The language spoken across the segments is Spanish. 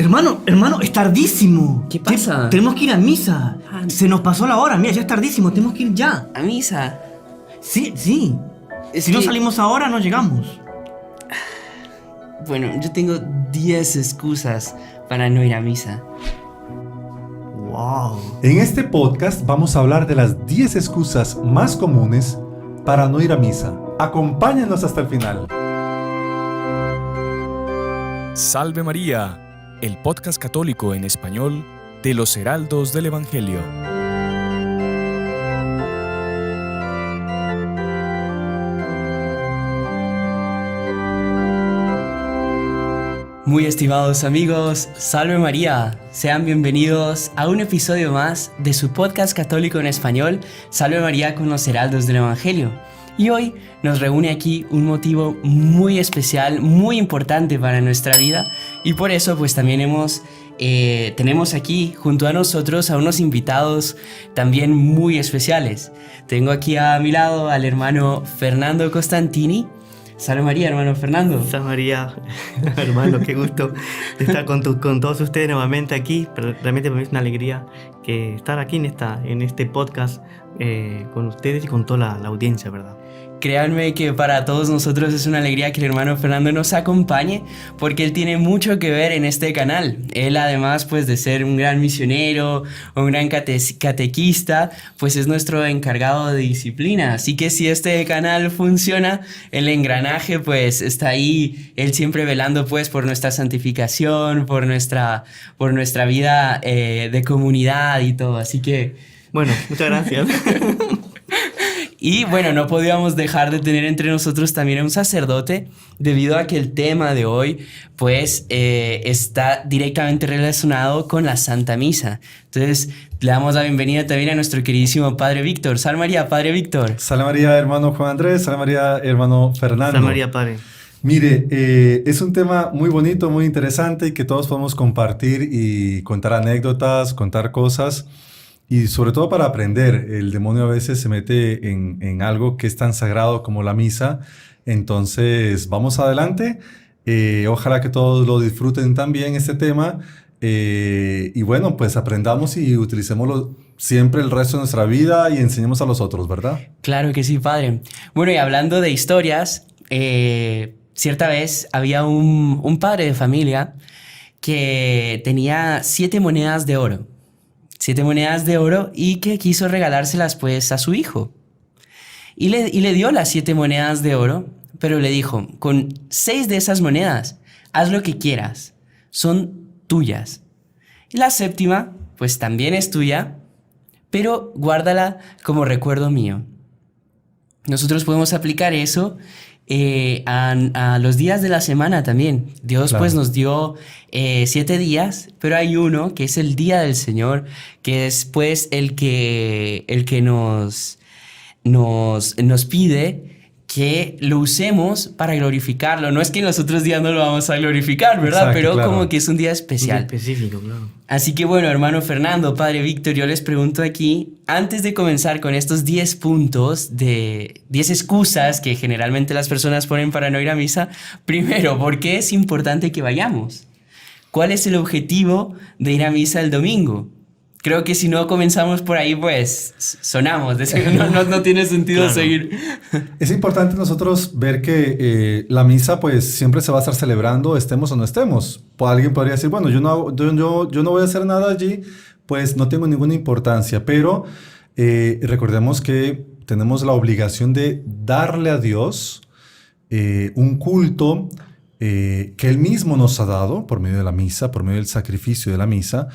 Hermano, es tardísimo. ¿Qué pasa? Tenemos que ir a misa. Se nos pasó la hora, mira, ya es tardísimo, tenemos que ir ya. ¿A misa? Sí. Es Si que... no salimos ahora, no llegamos. Bueno, yo tengo 10 excusas para no ir a misa. Wow. En este podcast vamos a hablar de las 10 excusas más comunes para no ir a misa. Acompáñenos hasta el final. Salve María, el podcast católico en español de los Heraldos del Evangelio. Muy estimados amigos, Salve María, sean bienvenidos a un episodio más de su podcast católico en español, Salve María con los Heraldos del Evangelio. Y hoy nos reúne aquí un motivo muy especial, muy importante para nuestra vida, y por eso pues también tenemos aquí junto a nosotros a unos invitados también muy especiales. Tengo aquí a mi lado al hermano Fernando Costantini. Salve María, hermano Fernando. Salve María, hermano, qué gusto estar con todos ustedes nuevamente aquí. Pero realmente para mí es una alegría que estar aquí en este podcast con ustedes y con toda la audiencia, ¿verdad? Créanme que para todos nosotros es una alegría que el hermano Fernando nos acompañe, porque él tiene mucho que ver en este canal. Él, además pues de ser un gran misionero, un gran catequista, pues es nuestro encargado de disciplina. Así que si este canal funciona, el engranaje pues está ahí, él siempre velando pues por nuestra santificación, por nuestra vida de comunidad y todo. Así que... Bueno, muchas gracias. Y bueno, no podíamos dejar de tener entre nosotros también a un sacerdote, debido a que el tema de hoy pues está directamente relacionado con la Santa Misa. Entonces le damos la bienvenida también a nuestro queridísimo Padre Víctor. Salve María, Padre Víctor. Salve María, hermano Juan Andrés. Salve María, hermano Fernando. Salve María, Padre. Mire, es un tema muy bonito, muy interesante y que todos podemos compartir y contar anécdotas, contar cosas. Y sobre todo para aprender. El demonio a veces se mete en algo que es tan sagrado como la misa. Entonces, vamos adelante. Ojalá que todos lo disfruten también este tema. Y bueno, pues aprendamos y utilicémoslo siempre el resto de nuestra vida y enseñemos a los otros, ¿verdad? Claro que sí, Padre. Bueno, y hablando de historias, cierta vez había un padre de familia que tenía 7 monedas de oro. 7 monedas de oro y que quiso regalárselas pues a su hijo. Y le dio las 7 monedas de oro, pero le dijo, con 6 de esas monedas, haz lo que quieras, son tuyas. Y la 7ª, pues también es tuya, pero guárdala como recuerdo mío. Nosotros podemos aplicar eso a los días de la semana también. Dios Claro. pues nos dio 7 días, pero hay uno que es el día del Señor, que es pues el que nos pide que lo usemos para glorificarlo. No es que en los otros días no lo vamos a glorificar, ¿verdad? Exacto, Pero claro. como que es un día especial. Muy específico, claro. Así que bueno, hermano Fernando, Padre Víctor, yo les pregunto aquí, antes de comenzar con estos 10 puntos de 10 excusas que generalmente las personas ponen para no ir a misa, primero, ¿por qué es importante que vayamos? ¿Cuál es el objetivo de ir a misa el domingo? Creo que si no comenzamos por ahí, pues sonamos, no tiene sentido Claro. seguir. Es importante nosotros ver que la misa pues siempre se va a estar celebrando, estemos o no estemos. Alguien podría decir, bueno, yo no voy a hacer nada allí, pues no tengo ninguna importancia. Pero recordemos que tenemos la obligación de darle a Dios un culto que Él mismo nos ha dado por medio de la misa, por medio del sacrificio de la misa,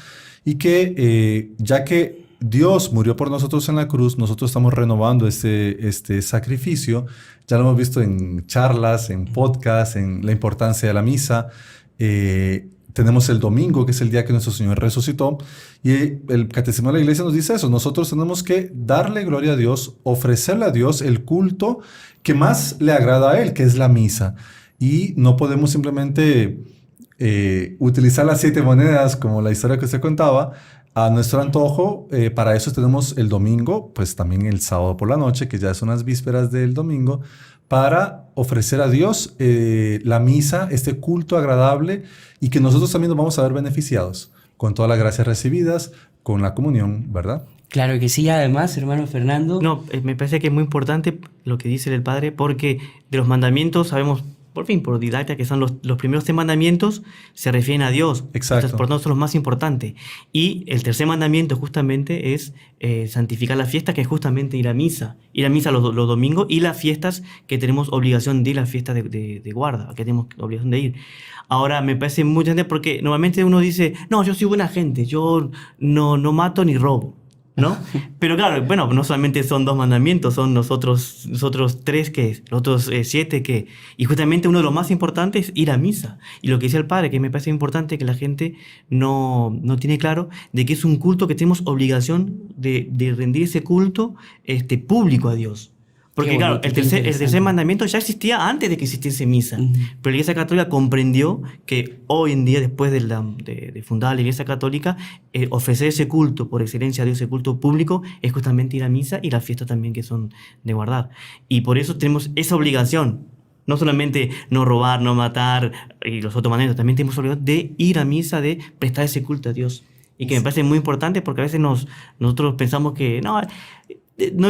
y que ya que Dios murió por nosotros en la cruz, nosotros estamos renovando este sacrificio. Ya lo hemos visto en charlas, en podcasts, en la importancia de la misa. Tenemos el domingo, que es el día que nuestro Señor resucitó, y el Catecismo de la Iglesia nos dice eso. Nosotros tenemos que darle gloria a Dios, ofrecerle a Dios el culto que más le agrada a Él, que es la misa. Y no podemos simplemente utilizar las 7 monedas, como la historia que usted contaba, a nuestro antojo. Para eso tenemos el domingo, pues también el sábado por la noche, que ya son las vísperas del domingo, para ofrecer a Dios la misa, este culto agradable, y que nosotros también nos vamos a ver beneficiados con todas las gracias recibidas, con la comunión, ¿verdad? Claro que sí, además, hermano Fernando. No, me parece que es muy importante lo que dice el Padre, porque de los mandamientos sabemos, por fin, por didacta, que son los primeros 10 mandamientos, se refieren a Dios. Exacto. Entonces, por lo tanto, son los más importantes. Y el tercer mandamiento justamente es santificar la fiesta, que es justamente ir a misa. Ir a misa los domingos y las fiestas que tenemos obligación de ir, las fiestas de guarda, que tenemos obligación de ir. Ahora, me parece muy interesante porque normalmente uno dice, no, yo soy buena gente, yo no mato ni robo, ¿no? Pero claro, bueno, no solamente son 2 mandamientos, son nosotros 3, que los otros 7, que... Y justamente uno de los más importantes es ir a misa. Y lo que decía el Padre, que me parece importante que la gente no tiene claro, de que es un culto que tenemos obligación de rendir ese culto público a Dios. Porque Qué claro, bonito, el qué tercer interesante. mandamiento ya existía antes de que existiese misa. Ujú. Pero la Iglesia Católica comprendió que hoy en día, después de fundar la Iglesia Católica, ofrecer ese culto por excelencia a Dios, ese culto público, es justamente ir a misa y las fiestas también que son de guardar. Y por eso tenemos esa obligación. No solamente no robar, no matar y los otros mandamientos, también tenemos obligación de ir a misa, de prestar ese culto a Dios. Y que me parece muy importante porque a veces nosotros pensamos que no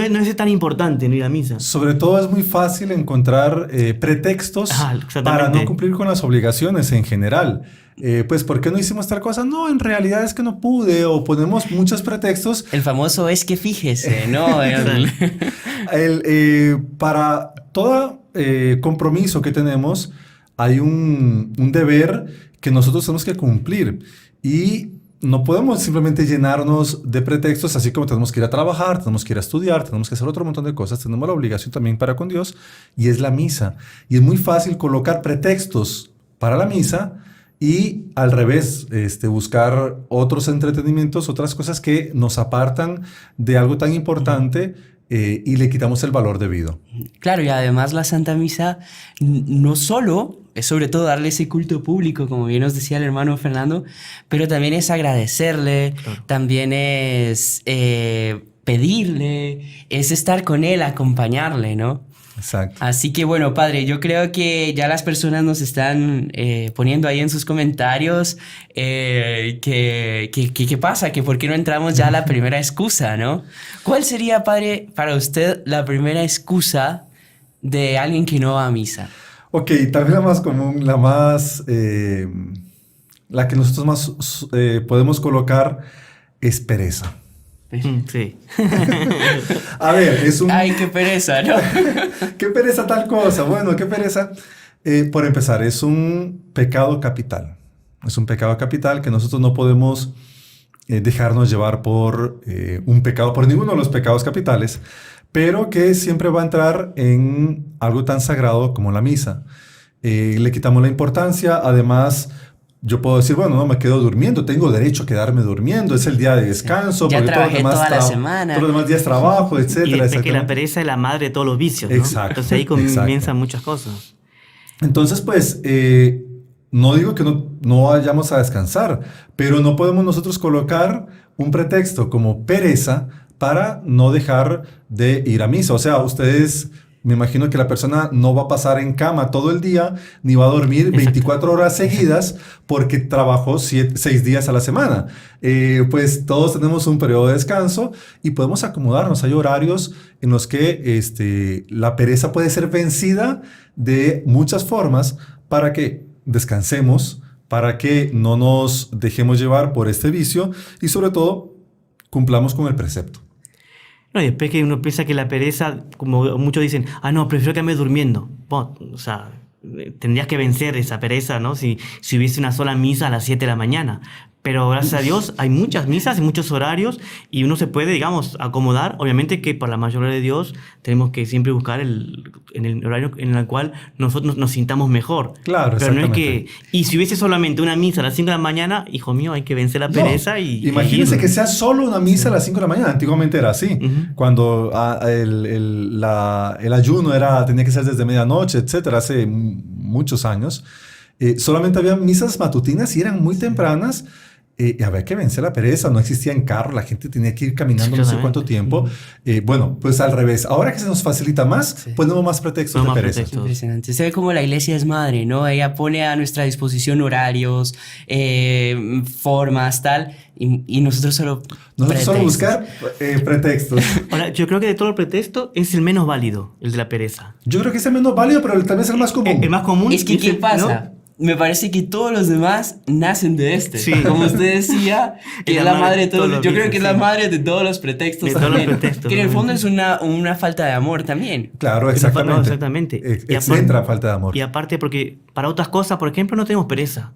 es tan importante no ir a misa. Sobre todo es muy fácil encontrar pretextos Exactamente. para no cumplir con las obligaciones en general. Pues, ¿por qué no hicimos tal cosa? No, en realidad es que no pude, o ponemos muchos pretextos. El famoso es que fíjese, ¿no? Para todo compromiso que tenemos, hay un deber que nosotros tenemos que cumplir. Y no podemos simplemente llenarnos de pretextos, así como tenemos que ir a trabajar, tenemos que ir a estudiar, tenemos que hacer otro montón de cosas. Tenemos la obligación también para con Dios, y es la misa. Y es muy fácil colocar pretextos para la misa y al revés, buscar otros entretenimientos, otras cosas que nos apartan de algo tan importante y le quitamos el valor debido. Claro, y además la Santa Misa no solo es sobre todo darle ese culto público, como bien nos decía el hermano Fernando, pero también es agradecerle, Claro. también es pedirle, es estar con él, acompañarle, ¿no? Exacto. Así que bueno, padre, yo creo que ya las personas nos están poniendo ahí en sus comentarios qué pasa, que por qué no entramos ya a la primera excusa, ¿no? ¿Cuál sería, padre, para usted la primera excusa de alguien que no va a misa? Ok, tal vez la más común, la que nosotros más podemos colocar es pereza. Sí. A ver, es un... Ay, qué pereza, ¿no? ¿Qué pereza tal cosa? Bueno, qué pereza. Por empezar, es un pecado capital. Es un pecado capital que nosotros no podemos dejarnos llevar por un pecado, por ninguno de los pecados capitales, pero que siempre va a entrar en algo tan sagrado como la misa. Le quitamos la importancia, además... Yo puedo decir, bueno, no me quedo durmiendo, tengo derecho a quedarme durmiendo, es el día de descanso. Ya porque trabajé toda la semana. Todos los demás días trabajo, etcétera. Y después que la exactamente. pereza es la madre de todos los vicios, ¿no? Exacto, Entonces ahí comienzan exacto. muchas cosas. Entonces, pues, no digo que no vayamos a descansar, pero no podemos nosotros colocar un pretexto como pereza para no dejar de ir a misa. O sea, ustedes... Me imagino que la persona no va a pasar en cama todo el día, ni va a dormir 24 horas seguidas porque trabajó 6 días a la semana. Pues todos tenemos un periodo de descanso y podemos acomodarnos. Hay horarios en los que la pereza puede ser vencida de muchas formas para que descansemos, para que no nos dejemos llevar por este vicio y sobre todo cumplamos con el precepto. No, y después que uno piensa que la pereza, como muchos dicen, no, prefiero quedarme durmiendo. Bueno, o sea, tendrías que vencer esa pereza, ¿no? Si hubiese una sola misa a las 7 de la mañana. Pero gracias a Dios hay muchas misas y muchos horarios y uno se puede, digamos, acomodar. Obviamente que para la mayoría de Dios tenemos que siempre buscar en el horario en el cual nosotros nos sintamos mejor. Claro, pero no es exactamente. y si hubiese solamente una misa a las 5 de la mañana, hijo mío, hay que vencer la pereza No, y... imagínense ir. que sea solo una misa a las 5 de la mañana. Antiguamente era así. Ujú. Cuando el ayuno tenía que ser desde medianoche, etcétera, hace muchos años. Solamente había misas matutinas y eran muy tempranas. había que vencer la pereza, no existían carros, la gente tenía que ir caminando no sé cuánto tiempo. Bueno, pues al revés, ahora que se nos facilita más, ponemos más pretextos de pereza. Impresionante. Se ve como la iglesia es madre, ¿no? Ella pone a nuestra disposición horarios, formas, tal, y nosotros solo buscar pretextos. Ahora, yo creo que de todo el pretexto es el menos válido, el de la pereza. Yo creo que es el menos válido, pero tal vez es el más común. El más común. Es que, ¿qué pasa? ¿No? Me parece que todos los demás nacen de este. Sí. Como usted decía, que es la madre de todos los... Yo creo que es la madre de todos los pretextos también. Que en el fondo es una falta de amor también. Claro, exactamente. No, exactamente. Entra falta de amor. Y aparte porque para otras cosas, por ejemplo, no tenemos pereza.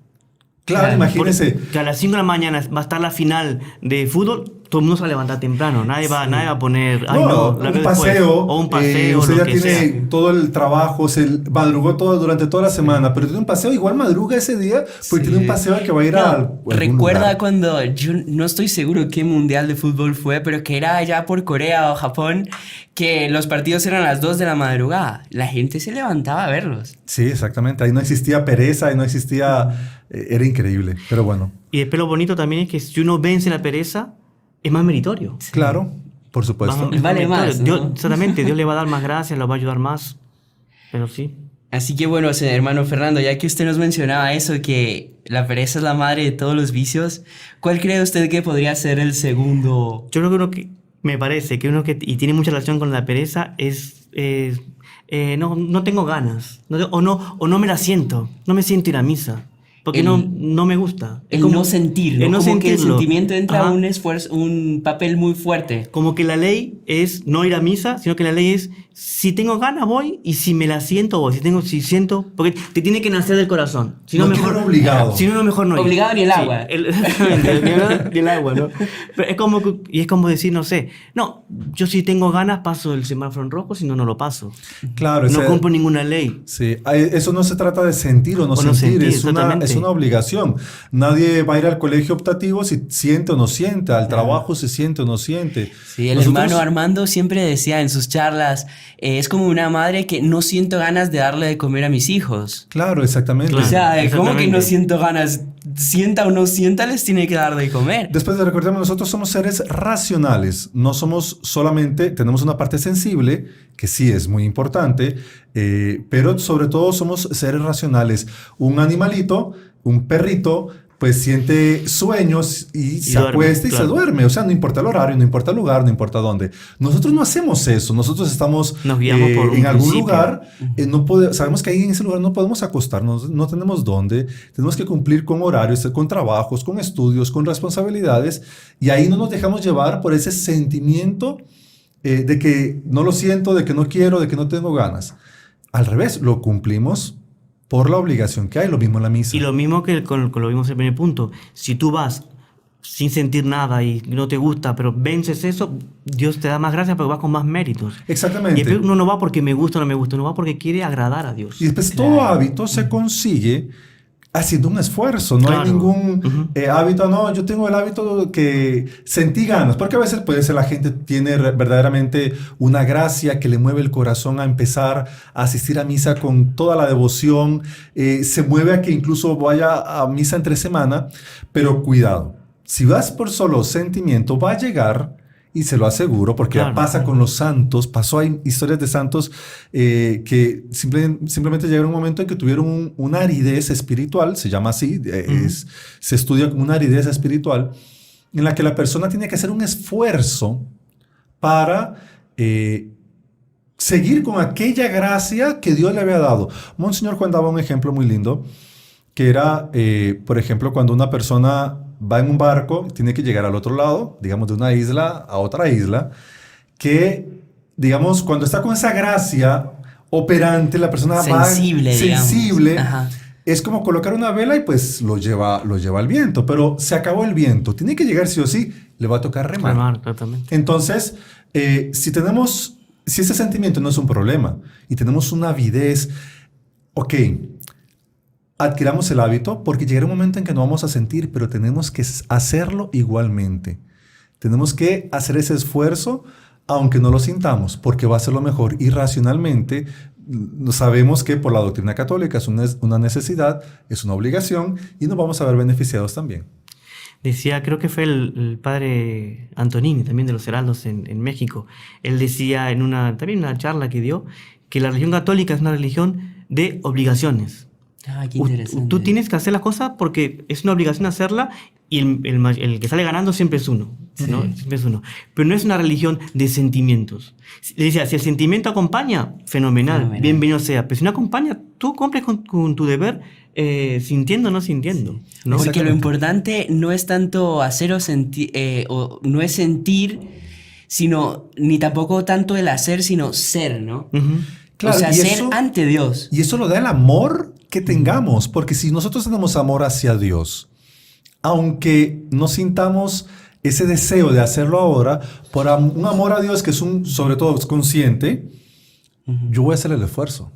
Claro, imagínese. Que a las 5 de la mañana va a estar la final de fútbol, todo el mundo se va a levantar temprano. Nadie va a poner... un paseo. O un paseo, usted ya lo que tiene sea. todo el trabajo, se madrugó durante toda la semana, pero tiene un paseo, igual madruga ese día, porque tiene un paseo que va a ir a recuerda lugar. cuando, yo no estoy seguro qué mundial de fútbol fue, pero que era allá por Corea o Japón, que los partidos eran a las 2 de la madrugada. La gente se levantaba a verlos. Sí, exactamente. Ahí no existía pereza, ahí no existía... era increíble, pero bueno. Y después lo bonito también es que si uno vence la pereza, es más meritorio. Sí. Claro, por supuesto. Vale más, ¿no? Exactamente, Dios le va a dar más gracias, lo va a ayudar más. Pero sí. Así que bueno, hermano Fernando, ya que usted nos mencionaba eso, que la pereza es la madre de todos los vicios, ¿cuál cree usted que podría ser el segundo? Yo creo que me parece que y tiene mucha relación con la pereza es no tengo ganas, o no me la siento, no me siento ir a misa. Porque no me gusta. El no sentir, ¿no? El no como sentirlo. que el sentimiento entra un esfuerzo, un papel muy fuerte. Como que la ley es no ir a misa, sino que la ley es si tengo ganas voy y si me la siento voy. Si siento, porque te tiene que nacer del corazón. Si no mejor obligado. Si no mejor no ir. Obligado ni el agua. Ni el agua, ¿no? Pero es como decir, no sé, no, yo si tengo ganas paso el semáforo en rojo, si no lo paso. Claro, no cumplo ninguna ley. Sí, eso no se trata de sentir o no sentir, es una obligación. Nadie va a ir al colegio optativo si siente o no siente, al trabajo si siente o no siente. Sí, el hermano Armando siempre decía en sus charlas, es como una madre que no siento ganas de darle de comer a mis hijos. Claro, exactamente. O sea, ¿cómo que no siento ganas? Sienta o no sienta, les tiene que dar de comer. Después de recordemos, nosotros somos seres racionales, no somos solamente, tenemos una parte sensible, que sí es muy importante, pero sobre todo somos seres racionales. Un animalito, un perrito, pues siente sueños y se acuesta y se duerme. O sea, no importa el horario, no importa el lugar, no importa dónde. Nosotros no hacemos eso. Nosotros estamos nos guiamos por en algún lugar. Sabemos que ahí en ese lugar no podemos acostarnos, no tenemos dónde. Tenemos que cumplir con horarios, con trabajos, con estudios, con responsabilidades. Y ahí no nos dejamos llevar por ese sentimiento de que no lo siento, de que no quiero, de que no tengo ganas. Al revés, lo cumplimos por la obligación que hay, lo mismo en la misa. Y lo mismo que con lo vimos en el primer punto. Si tú vas sin sentir nada y no te gusta, pero vences eso, Dios te da más gracias porque vas con más méritos. Exactamente. Y después uno no va porque me gusta o no me gusta, uno va porque quiere agradar a Dios. Y después todo hábito se consigue haciendo un esfuerzo. No hay ningún hábito. No, yo tengo el hábito que sentí ganas. Porque a veces puede ser la gente tiene verdaderamente una gracia que le mueve el corazón a empezar a asistir a misa con toda la devoción. Se mueve a que incluso vaya a misa entre semana. Pero cuidado. Si vas por solo sentimiento, va a llegar... Y se lo aseguro, porque ya pasa con los santos, hay historias de santos que simplemente llegaron un momento en que tuvieron una aridez espiritual, se llama así, se estudia como una aridez espiritual, en la que la persona tiene que hacer un esfuerzo para seguir con aquella gracia que Dios le había dado. Monseñor Juan daba un ejemplo muy lindo, que era, por ejemplo, cuando una persona va en un barco, tiene que llegar al otro lado, digamos de una isla a otra isla, que, digamos, cuando está con esa gracia operante, la persona sensible, es como colocar una vela y pues lo lleva al viento, pero se acabó el viento, tiene que llegar sí o sí, le va a tocar remar. Entonces, si ese sentimiento no es un problema y tenemos una avidez, adquiramos el hábito, porque llegará un momento en que no vamos a sentir, pero tenemos que hacerlo igualmente. Tenemos que hacer ese esfuerzo, aunque no lo sintamos, porque va a ser lo mejor. Y racionalmente sabemos que por la doctrina católica es una necesidad, es una obligación, y nos vamos a ver beneficiados también. Decía, creo que fue el padre Antonini, también de los Heraldos en México. Él decía también una charla que dio, que la religión católica es una religión de obligaciones. Ah, qué interesante. Tú tienes que hacer las cosas porque es una obligación hacerla y el que sale ganando siempre es uno, ¿no? Siempre es uno. Pero no es una religión de sentimientos. Le decía, si el sentimiento acompaña, fenomenal, bienvenido sea. Pero si no acompaña, tú cumples con tu deber sintiendo o no sintiendo. ¿No? Porque lo importante no es tanto hacer o no es sentir, sino ni tampoco tanto el hacer, sino ser, ¿no? Claro, o sea, y ser eso, ante Dios. Y eso lo da el amor que tengamos, porque si nosotros tenemos amor hacia Dios, aunque no sintamos ese deseo de hacerlo ahora, por un amor a Dios que es sobre todo es consciente, yo voy a hacer el esfuerzo.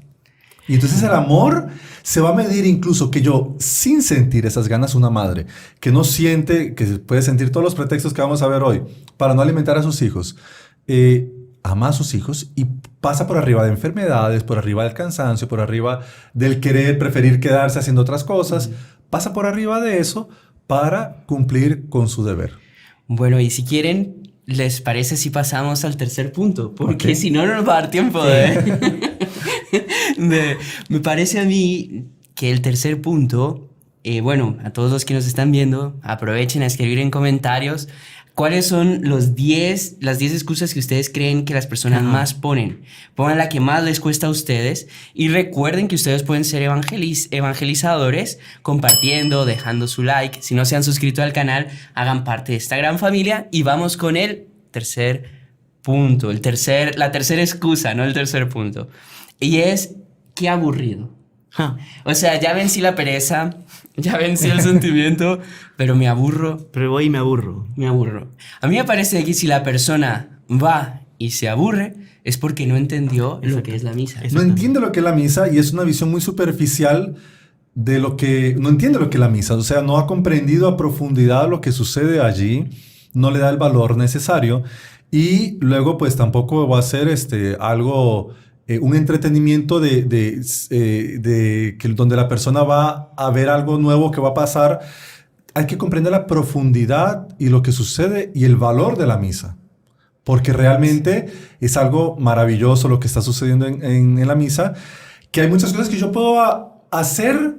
Y entonces el amor se va a medir incluso que yo, sin sentir esas ganas, una madre que no siente, que puede sentir todos los pretextos que vamos a ver hoy para no alimentar a sus hijos, ama a sus hijos y pasa por arriba de enfermedades, por arriba del cansancio, por arriba del preferir quedarse haciendo otras cosas, pasa por arriba de eso para cumplir con su deber. Bueno, y si quieren, ¿les parece si pasamos al tercer punto? Porque si no, no nos va a dar tiempo Me parece a mí que el tercer punto, bueno, a todos los que nos están viendo, aprovechen a escribir en comentarios cuáles son las 10 excusas que ustedes creen que las personas más ponen. Pongan la que más les cuesta a ustedes y recuerden que ustedes pueden ser evangelizadores compartiendo, dejando su like. Si no se han suscrito al canal, hagan parte de esta gran familia y vamos con el tercer punto, la tercera excusa, no el tercer punto. Y es, qué aburrido. O sea, ya vencí la pereza, ya vencí el sentimiento, pero me aburro. Pero voy y me aburro. Me aburro. A mí me parece que si la persona va y se aburre, es porque no entendió lo que es la misa. No entiende lo que es la misa y es una visión muy superficial de lo que... No entiende lo que es la misa, o sea, no ha comprendido a profundidad lo que sucede allí, no le da el valor necesario y luego pues tampoco va a ser algo... un entretenimiento donde la persona va a ver algo nuevo que va a pasar. Hay que comprender la profundidad y lo que sucede y el valor de la misa. Porque realmente es algo maravilloso lo que está sucediendo en la misa, que hay muchas cosas que yo puedo hacer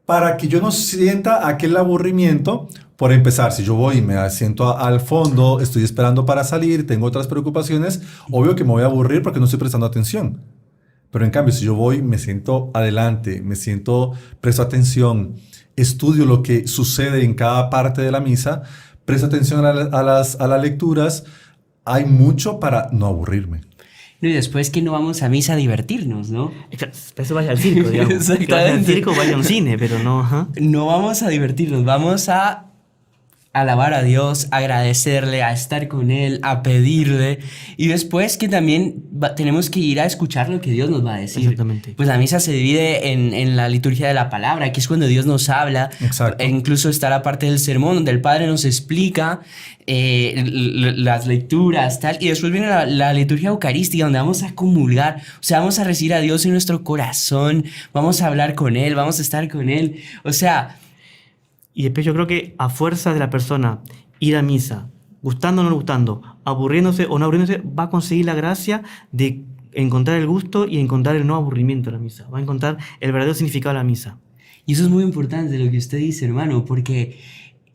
para que yo no sienta aquel aburrimiento. Por empezar, si yo voy y me siento al fondo, estoy esperando para salir, tengo otras preocupaciones, obvio que me voy a aburrir porque no estoy prestando atención. Pero en cambio, si yo voy, me siento adelante, presto atención, estudio lo que sucede en cada parte de la misa, presto atención a las lecturas, hay mucho para no aburrirme. Y después que no vamos a misa a divertirnos, ¿no? Eso vaya al circo, digamos. Exactamente. Que vaya al circo, vaya a un cine, pero no... No vamos a divertirnos, vamos a alabar a Dios, agradecerle, a estar con Él, a pedirle. Y después que también tenemos que ir a escuchar lo que Dios nos va a decir. Exactamente. Pues la misa se divide en la liturgia de la palabra, que es cuando Dios nos habla. Exacto. E incluso está la parte del sermón, donde el Padre nos explica las lecturas, tal. Y después viene la liturgia eucarística, donde vamos a comulgar. O sea, vamos a recibir a Dios en nuestro corazón, vamos a hablar con Él, vamos a estar con Él. O sea... Y después yo creo que a fuerza de la persona ir a misa, gustando o no gustando, aburriéndose o no aburriéndose, va a conseguir la gracia de encontrar el gusto y encontrar el no aburrimiento de la misa. Va a encontrar el verdadero significado de la misa. Y eso es muy importante lo que usted dice, hermano, porque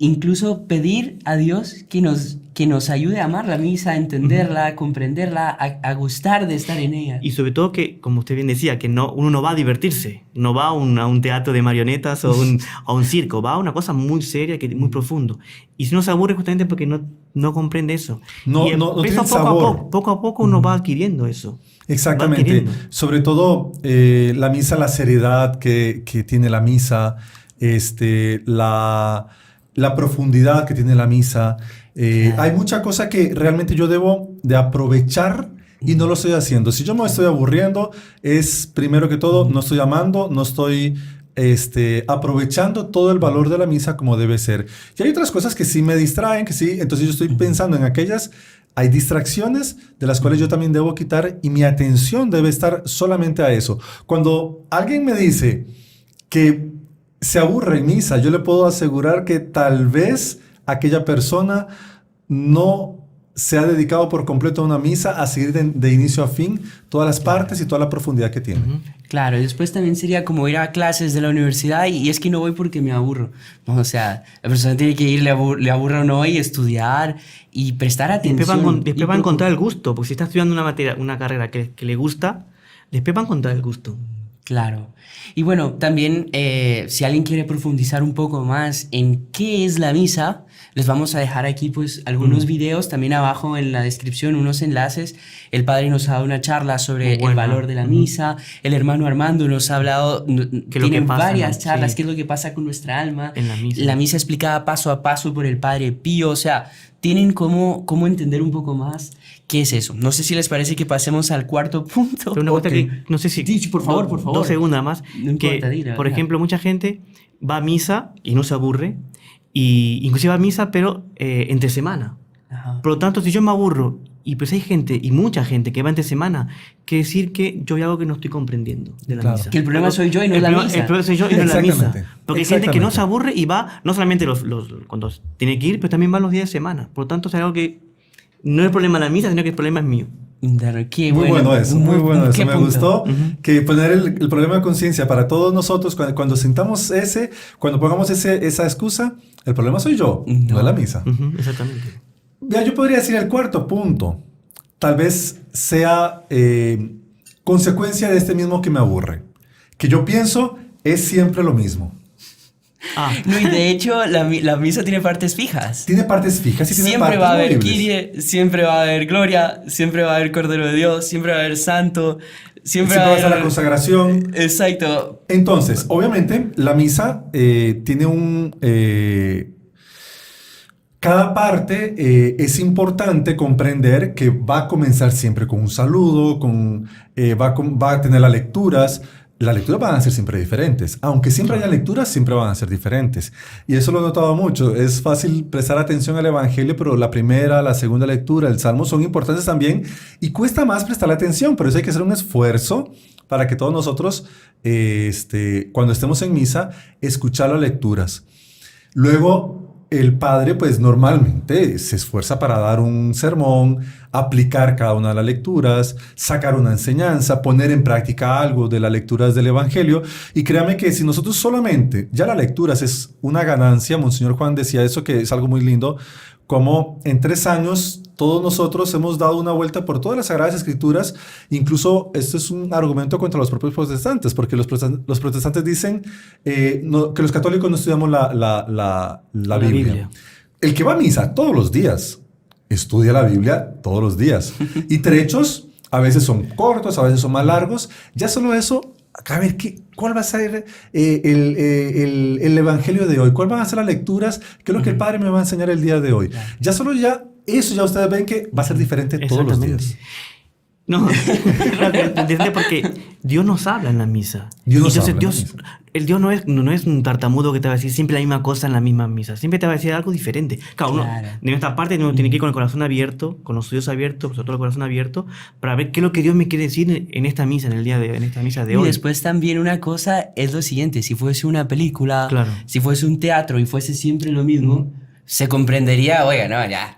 incluso pedir a Dios que nos ayude a amar la misa, a entenderla, a comprenderla, a gustar de estar en ella. Y sobre todo que, como usted bien decía, que uno no va a divertirse, no va a un teatro de marionetas o a un circo, va a una cosa muy seria, muy profundo. Y si uno se aburre justamente porque no comprende eso. No tiene sabor. Poco a poco uno va adquiriendo eso. Exactamente. Sobre todo la misa, la seriedad que tiene la misa, la profundidad que tiene la misa. Hay mucha cosa que realmente yo debo de aprovechar y no lo estoy haciendo. Si yo me estoy aburriendo, es primero que todo, no estoy amando, no estoy aprovechando todo el valor de la misa como debe ser. Y hay otras cosas que sí me distraen, que sí, entonces yo estoy pensando en aquellas. Hay distracciones de las cuales yo también debo quitar y mi atención debe estar solamente a eso. Cuando alguien me dice que se aburre en misa, yo le puedo asegurar que tal vez aquella persona no se ha dedicado por completo a una misa, a seguir de inicio a fin todas las partes y toda la profundidad que tiene. Claro, y después también sería como ir a clases de la universidad y es que no voy porque me aburro. No, o sea, la persona tiene que ir, le aburra o no, y estudiar y prestar atención. Después va a encontrar el gusto, porque si está estudiando una materia, una carrera que le gusta, después va a encontrar el gusto. Claro. Y bueno, también si alguien quiere profundizar un poco más en qué es la misa, les vamos a dejar aquí pues algunos videos, también abajo en la descripción unos enlaces. El padre nos ha dado una charla sobre el valor de la misa, el hermano Armando nos ha hablado, tienen varias charlas, qué es lo que pasa con nuestra alma, en la misa explicada paso a paso por el padre Pío, o sea, tienen cómo entender un poco más qué es eso. No sé si les parece que pasemos al cuarto punto. Pero una cosa que, no sé si... Sí, por favor. 2 segundos más. No importa, que, por ejemplo, mucha gente va a misa y no se aburre, y inclusive va a misa, pero entre semana. Ajá. Por lo tanto, si yo me aburro, y pues hay gente, y mucha gente que va entre semana, quiere decir que yo hay algo que no estoy comprendiendo de la misa. Que el problema soy yo y no la misa. El problema soy yo y no la misa. Porque hay gente que no Exactamente. se aburre y va, no solamente cuando tiene que ir, pero también va los días de semana. Por lo tanto, es algo que no es el problema de la misa, sino que el problema es mío. Qué Muy bueno eso, muy bueno eso. ¿Qué Me punto? gustó que poner el problema de conciencia para todos nosotros, cuando sintamos cuando pongamos esa excusa, el problema soy yo, no es la misa. Exactamente. Ya yo podría decir el cuarto punto, tal vez sea consecuencia de este mismo que me aburre, que yo pienso es siempre lo mismo. No, y de hecho la misa tiene partes fijas. Tiene partes fijas y tiene Siempre partes va a haber movibles. Kyrie, siempre va a haber Gloria, siempre va a haber Cordero de Dios, siempre va a haber Santo, siempre va a estar la haber... consagración. Exacto. Entonces, obviamente, la misa tiene cada parte es importante comprender que va a comenzar siempre con un saludo, va a tener las lecturas. Las lecturas van a ser siempre diferentes. Aunque siempre haya lecturas, siempre van a ser diferentes. Y eso lo he notado mucho. Es fácil prestar atención al Evangelio, pero la primera, la segunda lectura, el Salmo son importantes también. Y cuesta más prestar atención. Por eso hay que hacer un esfuerzo para que todos nosotros, cuando estemos en misa, escuchar las lecturas. Luego, el padre, pues normalmente se esfuerza para dar un sermón, aplicar cada una de las lecturas, sacar una enseñanza, poner en práctica algo de las lecturas del Evangelio. Y créame que si nosotros solamente, ya las lecturas es una ganancia, Monseñor Juan decía eso, que es algo muy lindo, como en 3 años todos nosotros hemos dado una vuelta por todas las Sagradas Escrituras. Incluso esto es un argumento contra los propios protestantes, porque los protestantes dicen que los católicos no estudiamos la Biblia. El que va a misa todos los días, estudia la Biblia todos los días. Y trechos a veces son cortos, a veces son más largos. Ya solo eso, a ver, ¿cuál va a ser el Evangelio de hoy? ¿Cuál van a ser las lecturas? ¿Qué es lo que el Padre me va a enseñar el día de hoy? Ya solo eso ya ustedes ven que va a ser diferente todos los días. No, ¿entiendes? Porque Dios nos habla en la misa. Entonces, Dios no es un tartamudo que te va a decir siempre la misma cosa en la misma misa. Siempre te va a decir algo diferente. Claro. De nuestra parte uno tiene que ir con el corazón abierto, con los ojos abiertos, sobre todo el corazón abierto, para ver qué es lo que Dios me quiere decir en esta misa, en esta misa de hoy. Y después también una cosa es lo siguiente, si fuese una película, si fuese un teatro y fuese siempre lo mismo, se comprendería, oiga, no, ya.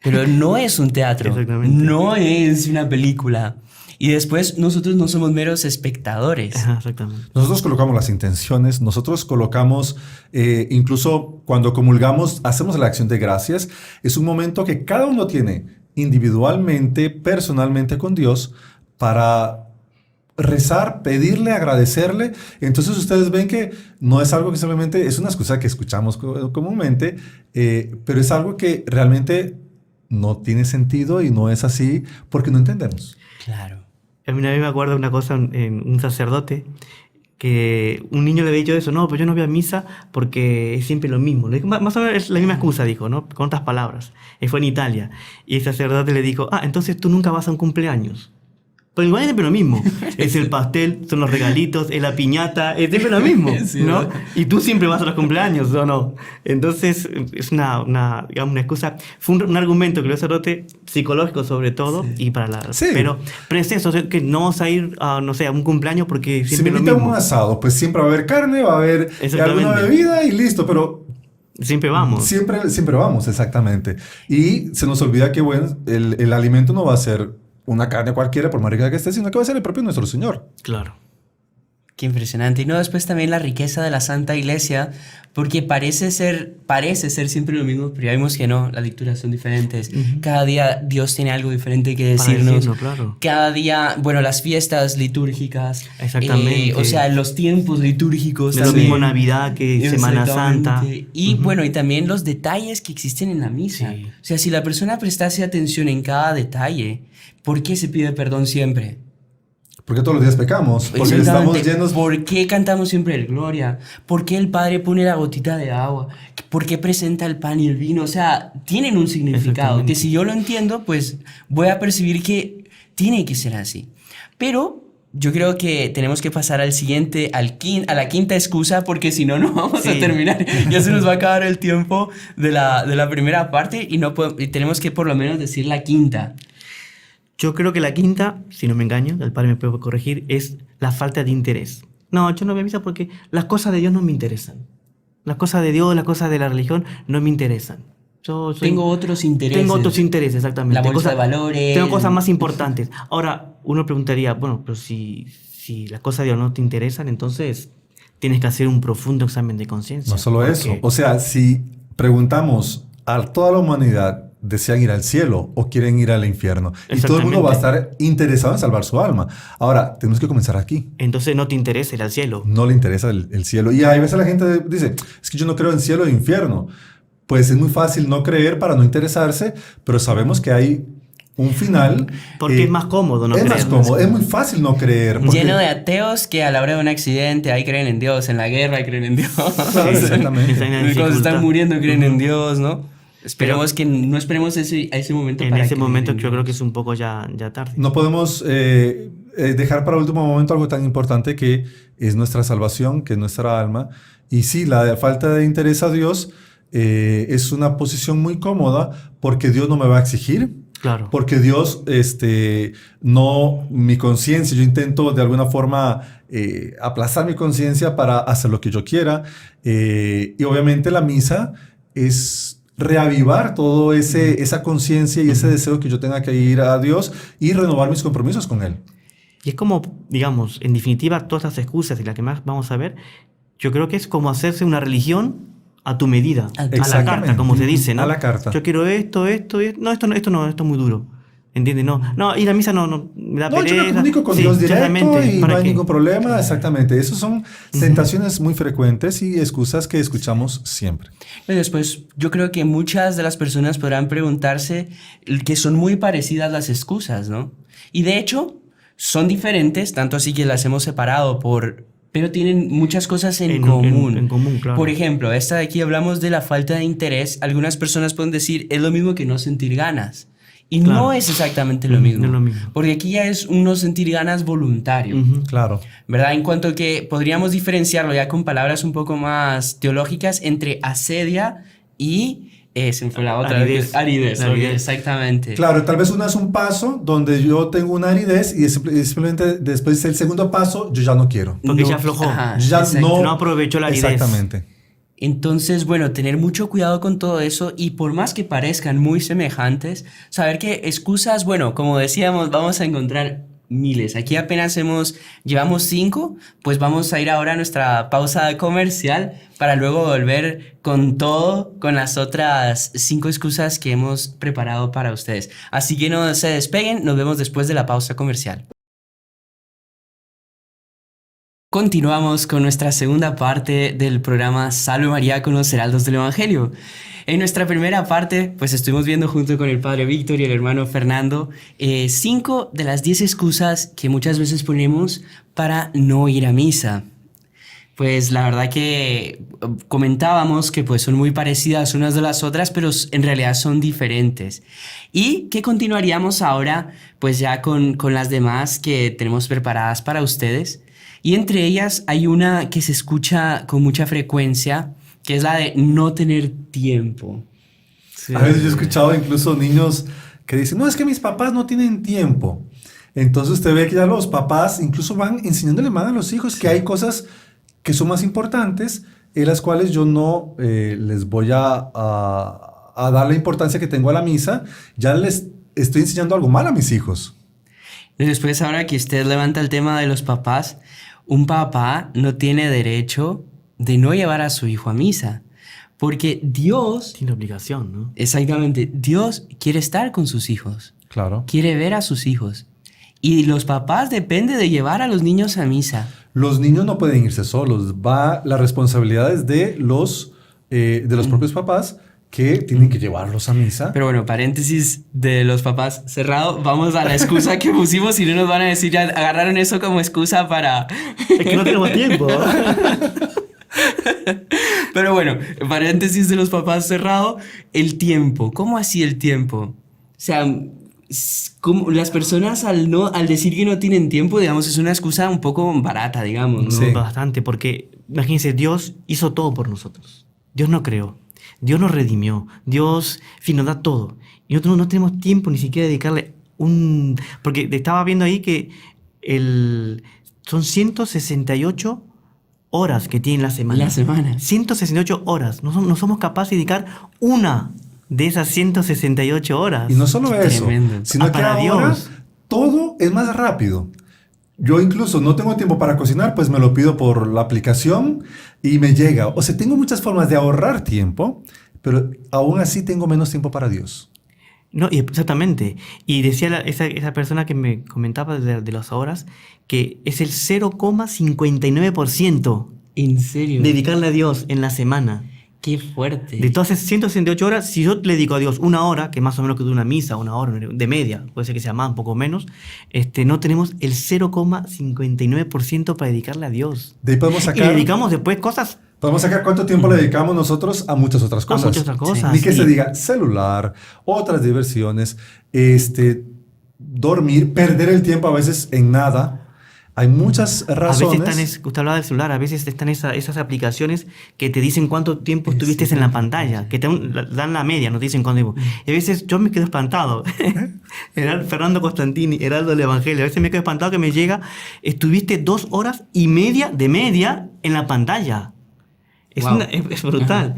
Pero no es un teatro, no es una película. Y después nosotros no somos meros espectadores. Ajá, exactamente. Nosotros colocamos las intenciones, nosotros colocamos, incluso cuando comulgamos, hacemos la acción de gracias. Es un momento que cada uno tiene individualmente, personalmente con Dios para rezar, pedirle, agradecerle. Entonces ustedes ven que no es algo que simplemente es una excusa que escuchamos comúnmente, pero es algo que realmente no tiene sentido y no es así porque no entendemos. Claro. A mí me acuerdo de una cosa en un sacerdote que un niño le había dicho eso, no, pero yo no voy a misa porque es siempre lo mismo. Más o menos es la misma excusa, dijo, ¿no? Con otras palabras. Fue en Italia. Y el sacerdote le dijo, entonces tú nunca vas a un cumpleaños. Pero igual es siempre lo mismo. Es el pastel, son los regalitos, es la piñata, es siempre lo mismo, sí, ¿no? Y tú siempre vas a los cumpleaños, ¿o no? Entonces, es una excusa. Fue un argumento que lo sacerdote psicológico sobre todo, y para la... Sí. Pero es eso, que no vamos a ir a, no sé, a un cumpleaños porque siempre si me lo invitan mismo. a un asado, pues siempre va a haber carne, va a haber alguna bebida y listo, pero Siempre vamos. Siempre vamos, exactamente. Y se nos olvida que, bueno, el alimento no va a ser una carne cualquiera, por más rica que esté, sino que va a ser el propio nuestro Señor. Claro. Qué impresionante. Y no, después también la riqueza de la Santa Iglesia, porque parece ser siempre lo mismo, pero ya vimos que no, las lecturas son diferentes. Cada día Dios tiene algo diferente que Para decirnos. decirnos, claro. Cada día, bueno, las fiestas litúrgicas. Exactamente. O sea, los tiempos litúrgicos No es lo también. mismo Navidad que Semana Santa. Exactamente. Y bueno, y también los detalles que existen en la misa. Sí. O sea, si la persona prestase atención en cada detalle, ¿por qué se pide perdón siempre? Porque todos los días pecamos, porque Exactamente. estamos llenos... ¿Por qué cantamos siempre el Gloria? ¿Por qué el Padre pone la gotita de agua? ¿Por qué presenta el pan y el vino? O sea, tienen un significado Exactamente. que si yo lo entiendo, pues voy a percibir que tiene que ser así. Pero yo creo que tenemos que pasar al siguiente, a la quinta excusa, porque si no, no vamos a Sí. terminar. Ya se nos va a acabar el tiempo de la primera parte y y tenemos que por lo menos decir la quinta. Yo creo que la quinta, si no me engaño, el padre me puede corregir, es la falta de interés. No, yo no voy a misa porque las cosas de Dios no me interesan. Las cosas de Dios, las cosas de la religión no me interesan. Tengo otros intereses. Tengo otros intereses, exactamente. La bolsa de valores. Tengo cosas más importantes. Ahora, uno preguntaría, bueno, pero si las cosas de Dios no te interesan, entonces tienes que hacer un profundo examen de conciencia. No solo porque- eso. O sea, si preguntamos a toda la humanidad, ¿desean ir al cielo o quieren ir al infierno? Y todo el mundo va a estar interesado en salvar su alma. Ahora, tenemos que comenzar aquí. Entonces no te interesa ir al cielo. No le interesa el cielo. Y hay veces la gente dice, es que yo no creo en cielo e infierno. Pues es muy fácil no creer para no interesarse, pero sabemos que hay un final. Porque es más cómodo no es creer. más cómodo, es muy fácil no creer. porque- Lleno de ateos que a la hora de un accidente ahí creen en Dios, en la guerra ahí creen en Dios. Claro, exactamente. Esa es la Cuando dificultad. están muriendo creen en Dios, ¿no? Esperemos que no esperemos a ese momento. En para ese creer momento en yo creo que Dios. es un poco ya tarde. No podemos dejar para último momento algo tan importante que es nuestra salvación, que es nuestra alma. Y sí, la falta de interés a Dios es una posición muy cómoda porque Dios no me va a exigir. Claro. Porque Dios, no, mi conciencia, yo intento de alguna forma aplazar mi conciencia para hacer lo que yo quiera. Y obviamente la misa es reavivar todo esa conciencia y ese deseo que yo tenga que ir a Dios y renovar mis compromisos con Él. Y es como, digamos, en definitiva, todas las excusas y las que más vamos a ver, yo creo que es como hacerse una religión a tu medida, a la Exactamente. carta, como se dice, ¿no? A la carta. Yo quiero esto, no, esto es muy duro. ¿Entiendes? No, ir a misa no me da No, pereza. yo me comunico con Sí, Dios directo exactamente, y no ¿para hay qué? ningún problema. Exactamente. Esas son tentaciones muy frecuentes y excusas que escuchamos siempre. Y después, yo creo que muchas de las personas podrán preguntarse que son muy parecidas las excusas, ¿no? Y de hecho, son diferentes, tanto así que las hemos separado pero tienen muchas cosas en común. En común, claro. Por ejemplo, esta de aquí hablamos de la falta de interés. Algunas personas pueden decir, es lo mismo que no sentir ganas. Y Claro. no es exactamente lo mismo. No es lo mismo. Porque aquí ya es un no sentir ganas voluntario. Ujú. Claro. ¿Verdad? En cuanto que podríamos diferenciarlo ya con palabras un poco más teológicas entre asedia y... se me fue la otra. Aridez. Aridez, ok, Aridez. exactamente. Claro, tal vez una es un paso donde yo tengo una aridez y simplemente después del segundo paso yo ya no quiero. Porque No, ya aflojó. ajá, Ya exacto. No aprovechó la aridez. Exactamente. Entonces, bueno, tener mucho cuidado con todo eso y por más que parezcan muy semejantes, saber que excusas, bueno, como decíamos, vamos a encontrar miles. Aquí apenas llevamos 5, pues vamos a ir ahora a nuestra pausa comercial para luego volver con todo, con las otras 5 excusas que hemos preparado para ustedes. Así que no se despeguen, nos vemos después de la pausa comercial. Continuamos con nuestra segunda parte del programa Salve María con los Heraldos del Evangelio. En nuestra primera parte, pues estuvimos viendo junto con el padre Víctor y el hermano Fernando 5 de las 10 excusas que muchas veces ponemos para no ir a misa. Pues la verdad que comentábamos que pues son muy parecidas unas de las otras, pero en realidad son diferentes. Y que continuaríamos ahora pues ya con las demás que tenemos preparadas para ustedes. Y entre ellas hay una que se escucha con mucha frecuencia, que es la de no tener tiempo. Sí. A veces yo he escuchado incluso niños que dicen, no, es que mis papás no tienen tiempo. Entonces usted ve que ya los papás incluso van enseñándole más a los hijos que hay cosas que son más importantes en las cuales yo no les voy a dar la importancia que tengo a la misa, ya les estoy enseñando algo mal a mis hijos. Después, ahora que usted levanta el tema de los papás, un papá no tiene derecho de no llevar a su hijo a misa. Porque Dios... Tiene obligación, ¿no? Exactamente. Dios quiere estar con sus hijos. Claro. Quiere ver a sus hijos. Y los papás dependen de llevar a los niños a misa. Los niños no pueden irse solos. Las responsabilidades de los propios papás que tienen que llevarlos a misa. Pero bueno, paréntesis de los papás cerrado. Vamos a la excusa que pusimos y no nos van a decir, ya agarraron eso como excusa para... Es que no tenemos tiempo. Pero bueno, paréntesis de los papás cerrado. El tiempo. ¿Cómo así el tiempo? O sea, como las personas al decir que no tienen tiempo, digamos, es una excusa un poco barata, digamos, ¿no? Sí. Bastante, porque imagínense, Dios hizo todo por nosotros. Dios no creó. Dios nos redimió. Dios, en fin, nos da todo. Y nosotros no tenemos tiempo ni siquiera de dedicarle Porque estaba viendo ahí que son 168 horas que tiene la semana. La semana. 168 horas. No somos capaces de dedicar una de esas 168 horas. Y no solo eso, Tremendo. sino que para ahora Dios. todo es más rápido. Yo incluso no tengo tiempo para cocinar, pues me lo pido por la aplicación y me llega. O sea, tengo muchas formas de ahorrar tiempo, pero aún así tengo menos tiempo para Dios. No, exactamente. Y decía esa persona que me comentaba de las horas que es el 0,59% ¿En serio? dedicarle a Dios en la semana. Qué fuerte. De todas esas 168 horas, si yo le dedico a Dios una hora, que más o menos que dura una misa, una hora de media, puede ser que sea más, un poco menos, no tenemos el 0,59% para dedicarle a Dios. De ahí podemos Y sacar, le dedicamos después cosas. podemos sacar cuánto tiempo le dedicamos nosotros a muchas otras cosas. A muchas otras cosas, Ni que sí. se diga celular, otras diversiones, dormir, perder el tiempo a veces en nada. Hay muchas razones. A veces usted hablaba del celular, a veces están esas aplicaciones que te dicen cuánto tiempo estuviste en la pantalla, que te dan la media, no te dicen cuánto tiempo. Y a veces yo me quedo espantado. Fernando Costantini, Heraldo del Evangelio, a veces me quedo espantado que me llega, estuviste 2 horas y media de media en la pantalla. Wow. Es brutal.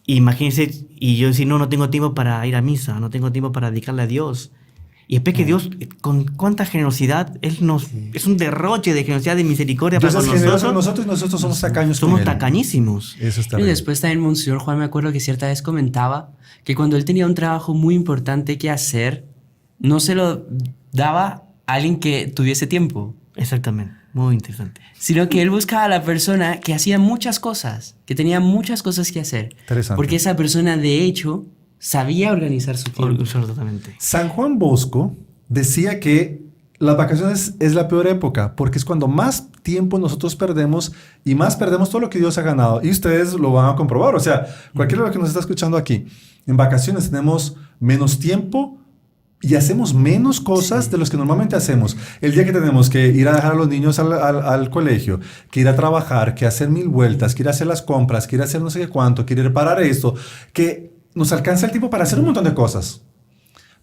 Imagínense, y yo decir, no tengo tiempo para ir a misa, no tengo tiempo para dedicarle a Dios. Y después que Dios, con cuánta generosidad, Él es un derroche de generosidad, de misericordia Dios para es con generoso con nosotros. nosotros y nosotros somos tacaños con Somos Él. tacañísimos. Eso está Y bien. después también Monseñor Juan, me acuerdo que cierta vez comentaba que cuando él tenía un trabajo muy importante que hacer, no se lo daba a alguien que tuviese tiempo, Exactamente. Muy interesante. sino que él buscaba a la persona que hacía muchas cosas, que tenía muchas cosas que hacer. Interesante. Porque esa persona, de hecho, sabía organizar su tiempo. Totalmente. San Juan Bosco decía que las vacaciones es la peor época porque es cuando más tiempo nosotros perdemos y más perdemos todo lo que Dios ha ganado. Y ustedes lo van a comprobar. O sea, cualquiera de los que nos está escuchando aquí, en vacaciones tenemos menos tiempo y hacemos menos cosas de los que normalmente hacemos. El día que tenemos que ir a dejar a los niños al colegio, que ir a trabajar, que hacer 1000 vueltas, que ir a hacer las compras, que ir a hacer no sé qué cuánto, que ir a reparar esto, que nos alcanza el tiempo para hacer un montón de cosas.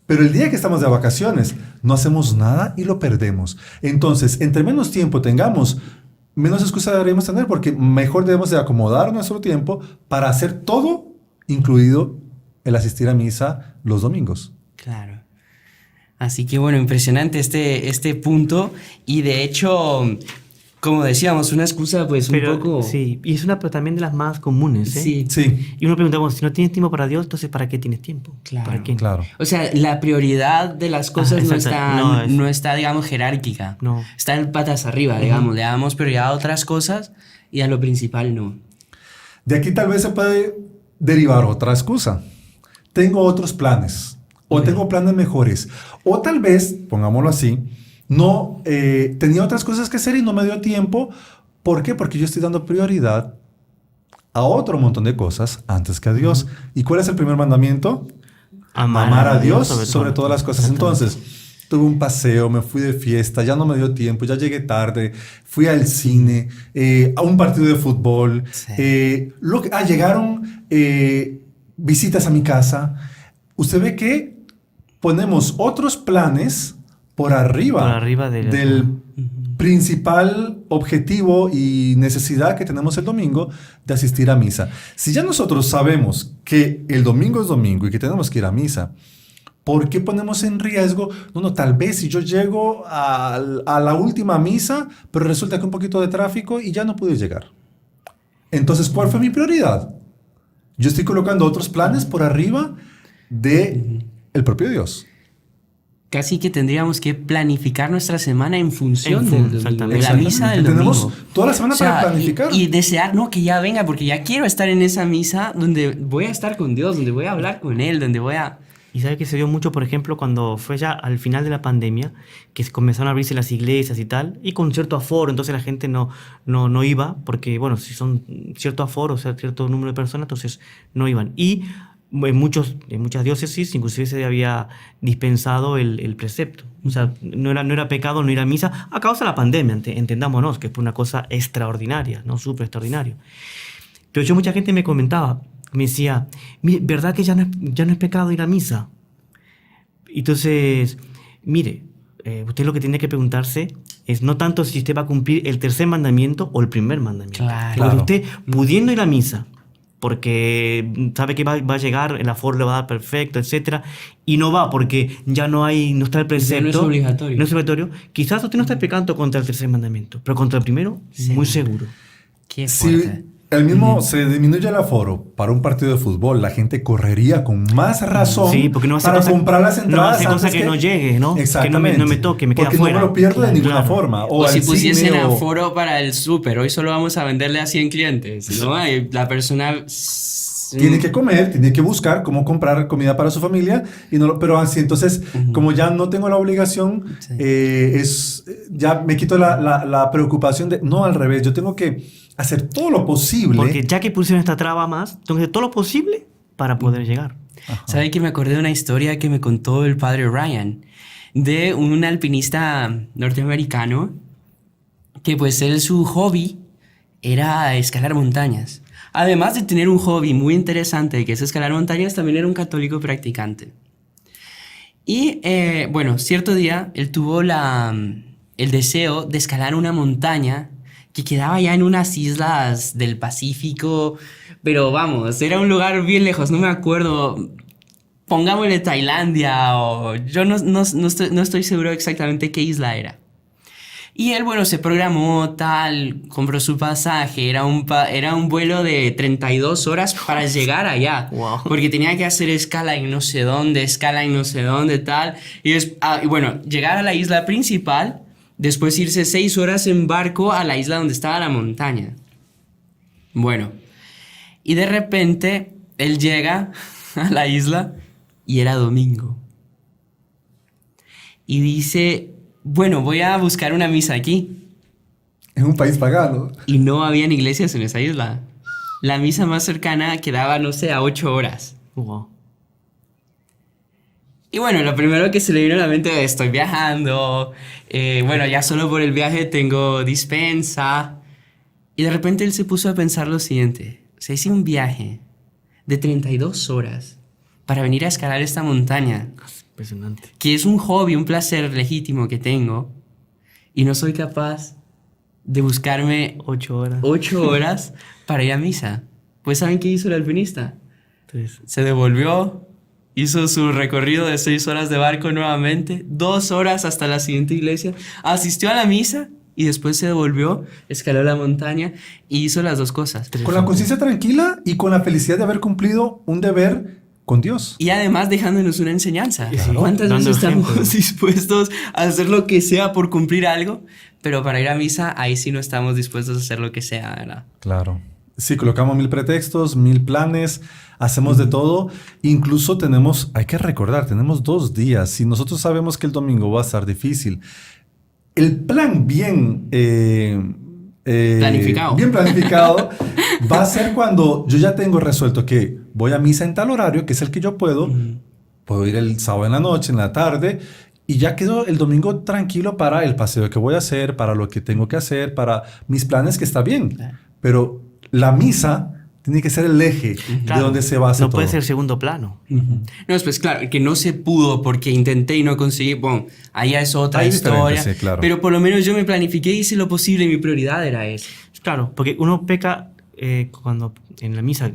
Pero el día que estamos de vacaciones, no hacemos nada y lo perdemos. Entonces, entre menos tiempo tengamos, menos excusa deberíamos tener, porque mejor debemos de acomodar nuestro tiempo para hacer todo, incluido el asistir a misa los domingos. Claro. Así que bueno, impresionante este punto. Y de hecho, como decíamos, una excusa pues un poco... Sí, y es pero también de las más comunes, ¿eh? Sí, Sí, Y uno pregunta, bueno, si no tienes tiempo para Dios, entonces ¿para qué tienes tiempo? Claro, ¿Para qué? claro. O sea, la prioridad de las cosas exacto. no está, digamos, jerárquica. No. Está en patas arriba, digamos. Le damos prioridad a otras cosas y a lo principal no. De aquí tal vez se puede derivar otra excusa. Tengo otros planes o tengo planes mejores. O tal vez, pongámoslo así, no tenía otras cosas que hacer y no me dio tiempo. ¿Por qué? Porque yo estoy dando prioridad a otro montón de cosas antes que a Dios. ¿Y cuál es el primer mandamiento? Amar a Dios sobre todas las cosas. Entonces, tuve un paseo, me fui de fiesta, ya no me dio tiempo, ya llegué tarde, fui al cine, a un partido de fútbol. Sí. Llegaron visitas a mi casa. Usted ve que ponemos otros planes por arriba, Por arriba del principal objetivo y necesidad que tenemos el domingo de asistir a misa. Si ya nosotros sabemos que el domingo es domingo y que tenemos que ir a misa, ¿por qué ponemos en riesgo? No, tal vez si yo llego a la última misa, pero resulta que un poquito de tráfico y ya no pude llegar. Entonces, ¿cuál fue mi prioridad? Yo estoy colocando otros planes por arriba de el propio Dios. Casi que tendríamos que planificar nuestra semana en función de la misa del Tenemos domingo. toda la semana para planificar. Y desear, no, que ya venga, porque ya quiero estar en esa misa donde voy a estar con Dios, donde voy a hablar con Él, donde voy a... Y sabe que se dio mucho, por ejemplo, cuando fue ya al final de la pandemia, que comenzaron a abrirse las iglesias y tal, y con cierto aforo, entonces la gente no iba, porque, bueno, si son cierto aforo, o sea, cierto número de personas, entonces no iban. Y en muchas diócesis inclusive se había dispensado el precepto. O sea, no era pecado no ir a misa a causa de la pandemia, entendámonos, que fue una cosa extraordinaria, ¿no? Súper extraordinario. Pero mucha gente me comentaba, me decía, ¿verdad que ya no es pecado ir a misa? Entonces, mire, usted lo que tiene que preguntarse es no tanto si usted va a cumplir el tercer mandamiento o el primer mandamiento. Claro. Porque usted, pudiendo ir a misa, porque sabe que va a llegar, el aforo le va a dar perfecto, etcétera, y no va porque ya no está el precepto. No es obligatorio. No es obligatorio. Quizás usted no está pecando contra el tercer mandamiento, pero contra el primero, Sí. muy seguro. Qué Si fuerte. el mismo se disminuye el aforo para un partido de fútbol, la gente correría con más razón Sí, porque no hace para cosa- comprar las entradas. no hace cosa antes que no llegue, ¿no? Exactamente. Que no me toque, me queda porque fuera. no me lo pierdo de ninguna Claro. forma. O si al pusiesen cine, o- aforo para el súper, hoy solo vamos a venderle a 100 clientes, ¿no? Y la persona... Tiene que comer, tiene que buscar cómo comprar comida para su familia, pero así, entonces, como ya no tengo la obligación, Sí. ya me quito la preocupación de, no, al revés, yo tengo que hacer todo lo posible. Porque ya que pusieron esta traba más, tengo que hacer todo lo posible para poder llegar. ¿Sabe que me acordé de una historia que me contó el padre Ryan de un alpinista norteamericano que pues su hobby era escalar montañas? Además de tener un hobby muy interesante que es escalar montañas, también era un católico practicante. Y bueno, cierto día él tuvo el deseo de escalar una montaña que quedaba ya en unas islas del Pacífico, pero vamos, era un lugar bien lejos, no me acuerdo, pongámosle Tailandia o yo no estoy seguro exactamente qué isla era. Y él, bueno, se programó tal, compró su pasaje, era un vuelo de 32 horas para llegar allá. Wow. Porque tenía que hacer escala en no sé dónde, tal. Y bueno, llegar a la isla principal, después irse 6 horas en barco a la isla donde estaba la montaña. Bueno, y de repente él llega a la isla y era domingo. Y dice, bueno, voy a buscar una misa aquí. En un país pagano. Y no habían iglesias en esa isla. La misa más cercana quedaba, no sé, a 8 horas. Wow. Y bueno, lo primero que se le vino a la mente es, estoy viajando, bueno, ya solo por el viaje tengo dispensa. Y de repente él se puso a pensar lo siguiente. O sea, hice un viaje de 32 horas para venir a escalar esta montaña, Impresionante. que es un hobby, un placer legítimo que tengo, y no soy capaz de buscarme 8 horas. 8 horas para ir a misa. Pues ¿saben qué hizo el alpinista? Entonces, Se devolvió, hizo su recorrido de 6 horas de barco nuevamente, 2 horas hasta la siguiente iglesia, asistió a la misa y después se devolvió, escaló la montaña y hizo las dos cosas. Con la conciencia tranquila y con la felicidad de haber cumplido un deber con Dios. Y además dejándonos una enseñanza. Claro. ¿Cuántas Dando veces estamos ejemplo. dispuestos a hacer lo que sea por cumplir algo? Pero para ir a misa, ahí sí no estamos dispuestos a hacer lo que sea, ¿verdad? Claro. Sí, colocamos 1000 pretextos, 1000 planes, hacemos de todo. Incluso hay que recordar, tenemos 2 días. Si nosotros sabemos que el domingo va a estar difícil, el plan bien planificado va a ser cuando yo ya tengo resuelto que voy a misa en tal horario, que es el que yo puedo. Puedo ir el sábado en la noche, en la tarde, y ya quedo el domingo tranquilo para el paseo que voy a hacer, para lo que tengo que hacer, para mis planes, que está bien. Claro. Pero la misa tiene que ser el eje de donde se basa No todo. puede ser segundo plano. No, pues claro, que no se pudo porque intenté y no conseguí. Bueno, allá es otra Hay historia. diferentes, sí, claro. Pero por lo menos yo me planifiqué y hice lo posible y mi prioridad era eso. Claro, porque uno peca cuando en la misa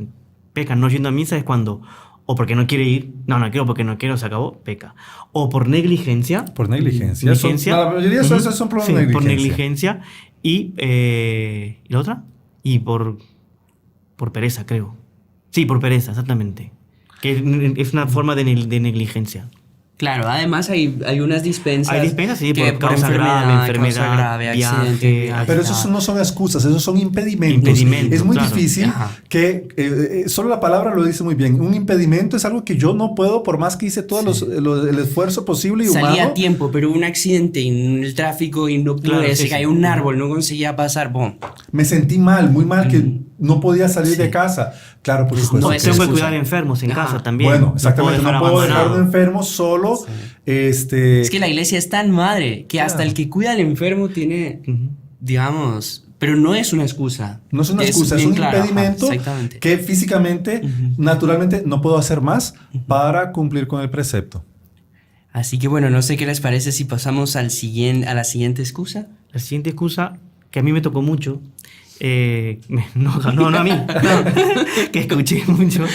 peca no yendo a misa es cuando o porque no quiere ir, no quiero porque no quiero, se acabó, peca. O por negligencia. Por negligencia. La mayoría de eso son por negligencia. Por negligencia. ¿Y la otra? Y por pereza, creo. Sí, por pereza, exactamente. Que es una forma de negligencia. Claro, además hay unas dispensas. Hay dispensas, sí, que por causa grave, accidente. Pero esos no son excusas, esos son impedimentos. Es muy difícil que, solo la palabra lo dice muy bien, un impedimento es algo que yo no puedo, por más que hice todo el esfuerzo posible y humano. Salí a tiempo, pero un accidente en el tráfico y no pude, se cayó un árbol, no conseguía pasar, ¡bom! Me sentí mal, muy mal, que no podía salir de casa. Claro, por supuesto. No, tengo que cuidar enfermos en casa también. Bueno, exactamente, no puedo dejar de enfermo solo. Sí. Es que la iglesia es tan madre que hasta el que cuida al enfermo tiene, digamos, pero no es una excusa. No es una excusa, es un impedimento exactamente. que físicamente, naturalmente, no puedo hacer más para cumplir con el precepto. Así que bueno, no sé qué les parece si pasamos a la siguiente excusa. La siguiente excusa, que a mí me tocó mucho, no a mí, que escuché mucho,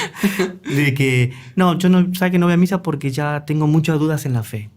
de que, yo no, ¿sabes que no voy a misa porque ya tengo muchas dudas en la fe?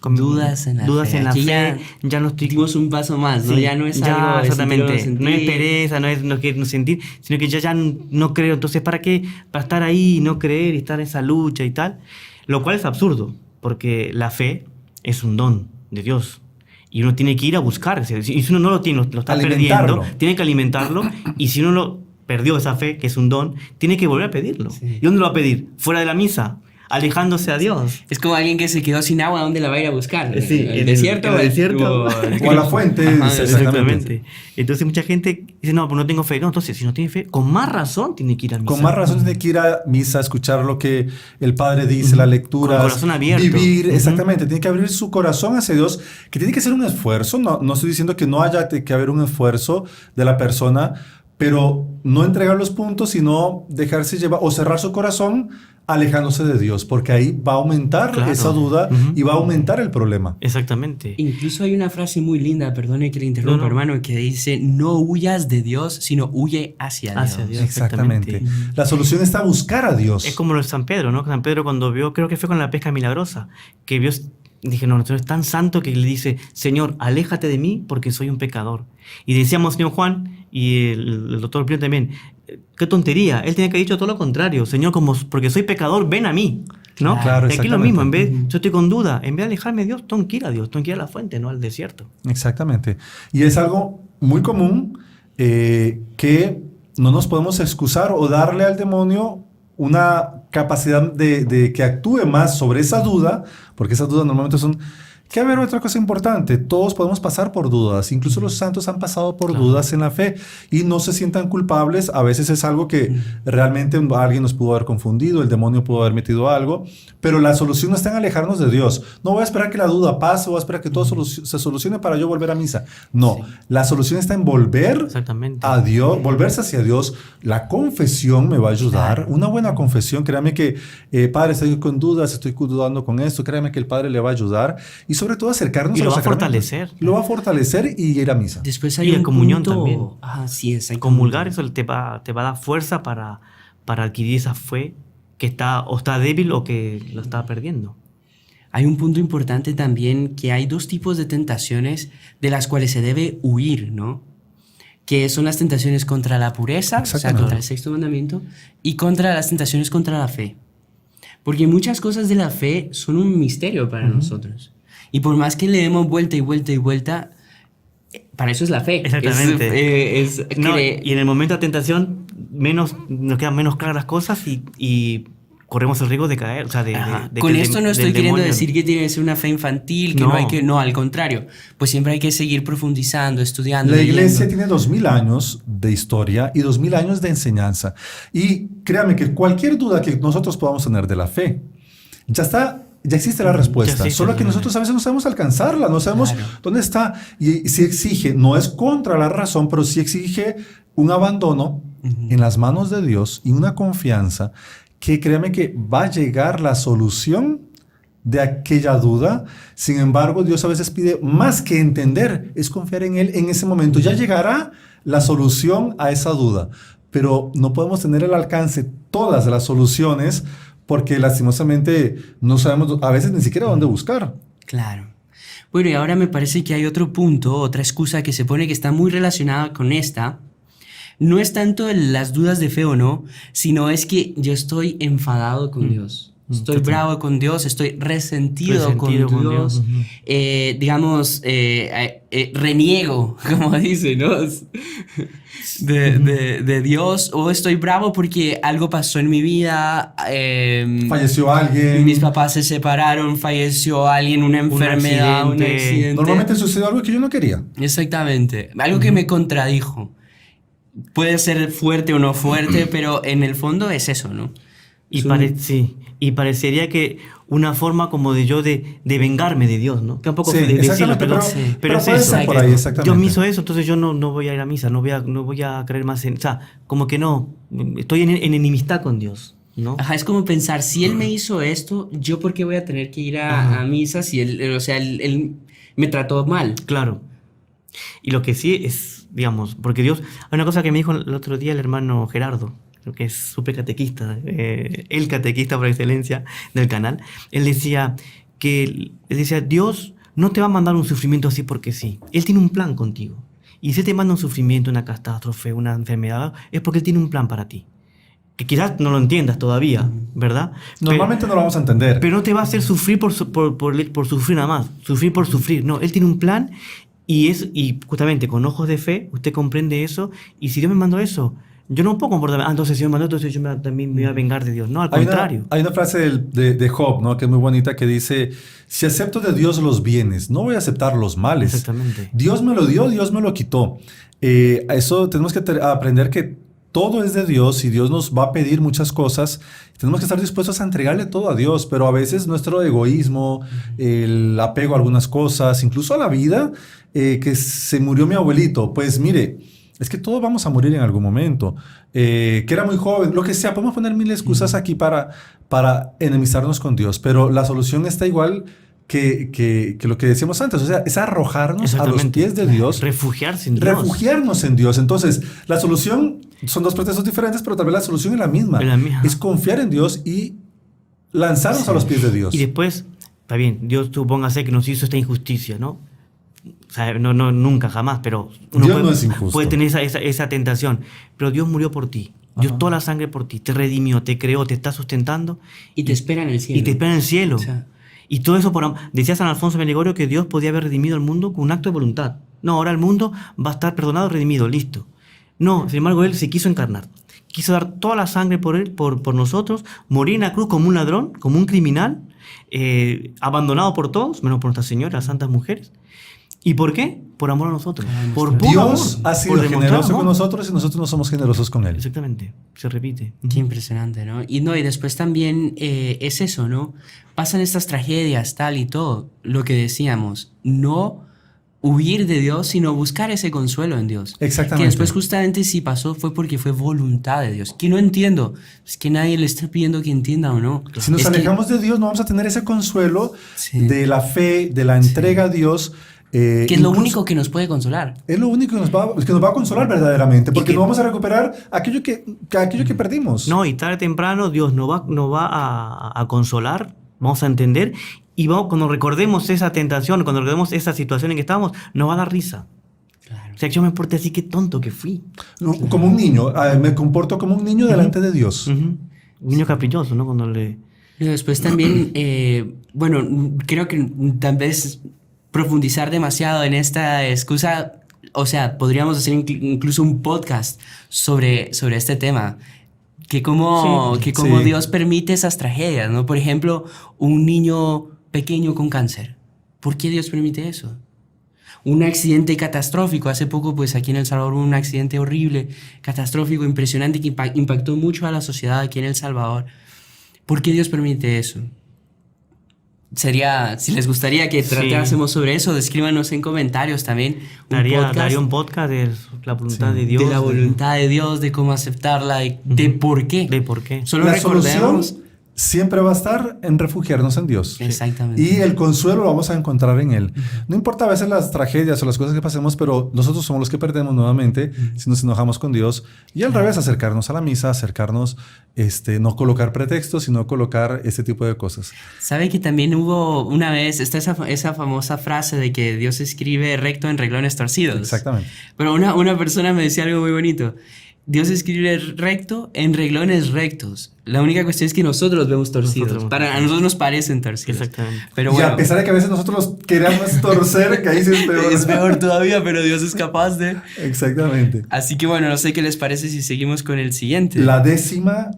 Dudas en la fe, ya no estoy... Dimos un paso más, ¿no? Sí, Ya no es ya, algo exactamente, no es pereza, no es no sentir, sino que ya no creo. Entonces, ¿para qué? Para estar ahí y no creer y estar en esa lucha y tal. Lo cual es absurdo, porque la fe es un don de Dios. Y uno tiene que ir a buscar. Y si uno no lo tiene, lo está perdiendo, tiene que alimentarlo. Y si uno lo perdió esa fe, que es un don, tiene que volver a pedirlo. Sí. ¿Y dónde lo va a pedir? Fuera de la misa, alejándose a Dios. Es como alguien que se quedó sin agua, ¿dónde la va a ir a buscar? Sí, ¿El desierto? En el desierto. O a la fuente. Exactamente. Entonces mucha gente dice, no, pues no tengo fe. No, entonces si no tiene fe, con más razón tiene que ir a misa. Con más razón tiene que ir a misa, escuchar lo que el Padre dice, la lectura. Con el corazón abierto. Vivir, exactamente. Tiene que abrir su corazón hacia Dios, que tiene que ser un esfuerzo. No estoy diciendo que no haya que haber un esfuerzo de la persona, pero no entregar los puntos, sino dejarse llevar o cerrar su corazón alejándose de Dios, porque ahí va a aumentar esa duda y va a aumentar el problema. Exactamente. Incluso hay una frase muy linda, perdone que le interrumpa, hermano, que dice, no huyas de Dios, sino huye hacia Dios. Exactamente. La solución está buscar a Dios. Es como lo de San Pedro, ¿no? San Pedro cuando vio, creo que fue con la pesca milagrosa, que vio, dije, no, es tan santo que le dice, Señor, aléjate de mí porque soy un pecador. Y decíamos, señor Juan, y el doctor Pío también, qué tontería, él tenía que haber dicho todo lo contrario, Señor, porque soy pecador, ven a mí, ¿no? Claro, y aquí lo mismo, en vez, yo estoy con duda, en vez de alejarme de Dios, tengo que ir a Dios, tengo que ir a la fuente, no al desierto. Exactamente. Y es algo muy común que no nos podemos excusar o darle al demonio una capacidad de que actúe más sobre esa duda, porque esas dudas normalmente son... Que a ver, otra cosa importante, todos podemos pasar por dudas, incluso los santos han pasado por dudas en la fe y no se sientan culpables. A veces es algo que realmente alguien nos pudo haber confundido, el demonio pudo haber metido algo, pero la solución no está en alejarnos de Dios. No voy a esperar que la duda pase, voy a esperar que todo se solucione para yo volver a misa. No, la solución está en volver a Dios, volverse hacia Dios. La confesión me va a ayudar, una buena confesión, créame que, Padre, estoy con dudas, estoy dudando con esto, créame que el Padre le va a ayudar. Y sobre todo acercarnos y a los sacramentos. Lo va a fortalecer y ir a misa. Después hay la comunión también. Sí, exactamente. Comulgar, eso te va a dar fuerza para adquirir esa fe que está débil o que lo está perdiendo. Hay un punto importante también, que hay dos tipos de tentaciones de las cuales se debe huir, ¿no? Que son las tentaciones contra la pureza, o sea, contra el sexto mandamiento, y contra las tentaciones contra la fe. Porque muchas cosas de la fe son un misterio para nosotros. Y por más que le demos vuelta y vuelta y vuelta, para eso es la fe. Exactamente. Y en el momento de tentación nos quedan menos claras las cosas y corremos el riesgo de caer. O sea, con esto no estoy queriendo decir que tiene que ser una fe infantil, que no, al contrario. Pues siempre hay que seguir profundizando, estudiando. La iglesia tiene 2000 años de historia y 2000 años de enseñanza. Y créame que cualquier duda que nosotros podamos tener de la fe, ya existe la respuesta. Solo que nosotros a veces no sabemos alcanzarla, no sabemos dónde está. Y si exige, no es contra la razón, pero sí exige un abandono en las manos de Dios y una confianza que créame que va a llegar la solución de aquella duda. Sin embargo, Dios a veces pide más que entender, es confiar en Él en ese momento. Ya llegará la solución a esa duda, pero no podemos tener al alcance todas las soluciones porque lastimosamente no sabemos a veces ni siquiera dónde buscar. Claro. Bueno, y ahora me parece que hay otro punto, otra excusa que se pone que está muy relacionada con esta. No es tanto las dudas de fe o no, sino es que yo estoy enfadado con Dios. Estoy bravo con Dios, estoy resentido con Dios. Digamos, reniego, como dice, ¿no? De Dios, o estoy bravo porque algo pasó en mi vida. Falleció alguien. Mis papás se separaron, falleció alguien, una enfermedad, un accidente. Normalmente sucedió algo que yo no quería. Exactamente, algo que me contradijo. Puede ser fuerte o no fuerte, pero en el fondo es eso, ¿no? Y parecería que una forma como de yo de vengarme de Dios, ¿no? Que un poco Sí, de decirlo, exactamente, pero es puede eso. ser por ahí, exactamente. Dios me hizo eso, entonces yo no voy a ir a misa, no voy a creer más en... O sea, como que no, estoy en enemistad con Dios, ¿no? Ajá, es como pensar, si Él me hizo esto, ¿yo por qué voy a tener que ir a misa si Él me trató mal? Claro. Y lo que sí es, digamos, porque Dios... Hay una cosa que me dijo el otro día el hermano Gerardo, que es súper catequista, el catequista por excelencia del canal. Él decía, Dios no te va a mandar un sufrimiento así porque sí. Él tiene un plan contigo. Y si Él te manda un sufrimiento, una catástrofe, una enfermedad, es porque Él tiene un plan para ti. Que quizás no lo entiendas todavía, ¿verdad? Normalmente no lo vamos a entender. Pero no te va a hacer sufrir por sufrir nada más. Sufrir por sufrir. No, Él tiene un plan y justamente con ojos de fe usted comprende eso. Y si Dios me mandó eso, yo no puedo comportarme, entonces si me mandó, entonces yo también me voy a vengar de Dios. No, al contrario. Hay una frase de Job, ¿no? Que es muy bonita, que dice, si acepto de Dios los bienes, no voy a aceptar los males. Exactamente. Dios me lo dio, Dios me lo quitó. Eso tenemos que aprender que todo es de Dios y Dios nos va a pedir muchas cosas. Tenemos que estar dispuestos a entregarle todo a Dios, pero a veces nuestro egoísmo, el apego a algunas cosas, incluso a la vida, que se murió mi abuelito, pues mire, es que todos vamos a morir en algún momento. Que era muy joven, lo que sea. Podemos poner mil excusas aquí para enemistarnos con Dios. Pero la solución está igual que lo que decíamos antes. O sea, es arrojarnos a los pies de Dios. Refugiarse en Dios. Refugiarnos en Dios. Entonces, la solución son dos procesos diferentes, pero tal vez la solución es la misma. Es confiar en Dios y lanzarnos a los pies de Dios. Y después, está bien, Dios supóngase que nos hizo esta injusticia, ¿no? O sea, no, nunca, jamás, pero uno Dios no es injusto. puede tener esa tentación. Pero Dios murió por ti. Dios toda la sangre por ti. Te redimió, te creó, te está sustentando. Y te espera en el cielo. Y te espera en el cielo. O sea, y todo eso decía San Alfonso Benigorio que Dios podía haber redimido al mundo con un acto de voluntad. No, ahora el mundo va a estar perdonado, redimido, listo. No, sin embargo, Él se quiso encarnar. Quiso dar toda la sangre por Él, por nosotros, morir en la cruz como un ladrón, como un criminal, abandonado por todos, menos por Nuestra Señora, las santas mujeres. ¿Y por qué? Por amor a nosotros. Por puro Dios amor, ha sido por demostrar generoso amor. con nosotros y nosotros no somos generosos con Él. Exactamente, se repite. qué impresionante, ¿no? Y después también es eso, ¿no? Pasan estas tragedias, tal y todo, lo que decíamos, no huir de Dios, sino buscar ese consuelo en Dios. Exactamente. Que después justamente si pasó fue porque fue voluntad de Dios. Que no entiendo, es que nadie le está pidiendo que entienda o no. Si nos alejamos de Dios, no vamos a tener ese consuelo de la fe, de la entrega a Dios. Que es lo único que nos puede consolar. Es lo único que nos va a consolar verdaderamente, porque no vamos a recuperar aquello que perdimos. No, y tarde o temprano Dios nos va a consolar, vamos a entender, y cuando recordemos esa tentación, cuando recordemos esa situación en que estamos, nos va a dar risa. Claro. O sea, yo me porté así, qué tonto que fui. Como un niño, me comporto como un niño delante de Dios. Un niño caprichoso, ¿no? Cuando le... Y después también, bueno, creo que tal vez profundizar demasiado en esta excusa, o sea, podríamos hacer incluso un podcast sobre este tema, que cómo Dios permite esas tragedias, ¿no? Por ejemplo, un niño pequeño con cáncer. ¿Por qué Dios permite eso? Un accidente catastrófico. Hace poco, pues aquí en El Salvador hubo un accidente horrible, catastrófico, impresionante, que impactó mucho a la sociedad aquí en El Salvador. ¿Por qué Dios permite eso? sería, si les gustaría que tratásemos sobre eso, descríbanos en comentarios también. Daría un podcast de la voluntad de Dios. De la voluntad de Dios, de cómo aceptarla, de por qué. De por qué. Solo La recordemos. solución siempre va a estar en refugiarnos en Dios. Exactamente. Y el consuelo lo vamos a encontrar en Él. No importa a veces las tragedias o las cosas que pasemos, pero nosotros somos los que perdemos nuevamente si nos enojamos con Dios. Y al revés, acercarnos a la misa, acercarnos, no colocar pretextos, sino colocar este tipo de cosas. ¿Sabe que también hubo una vez, está esa famosa frase de que Dios escribe recto en renglones torcidos? Exactamente. Pero una persona me decía algo muy bonito. Dios escribe recto en renglones rectos. La única cuestión es que nosotros los vemos torcidos. A nosotros nos parecen torcidos. Exactamente. Pero Y bueno, a pesar de que a veces nosotros los queremos torcer, que ahí sí es peor. es peor todavía, pero Dios es capaz de... Exactamente. Así que bueno, no sé qué les parece si seguimos con el siguiente. La 10ª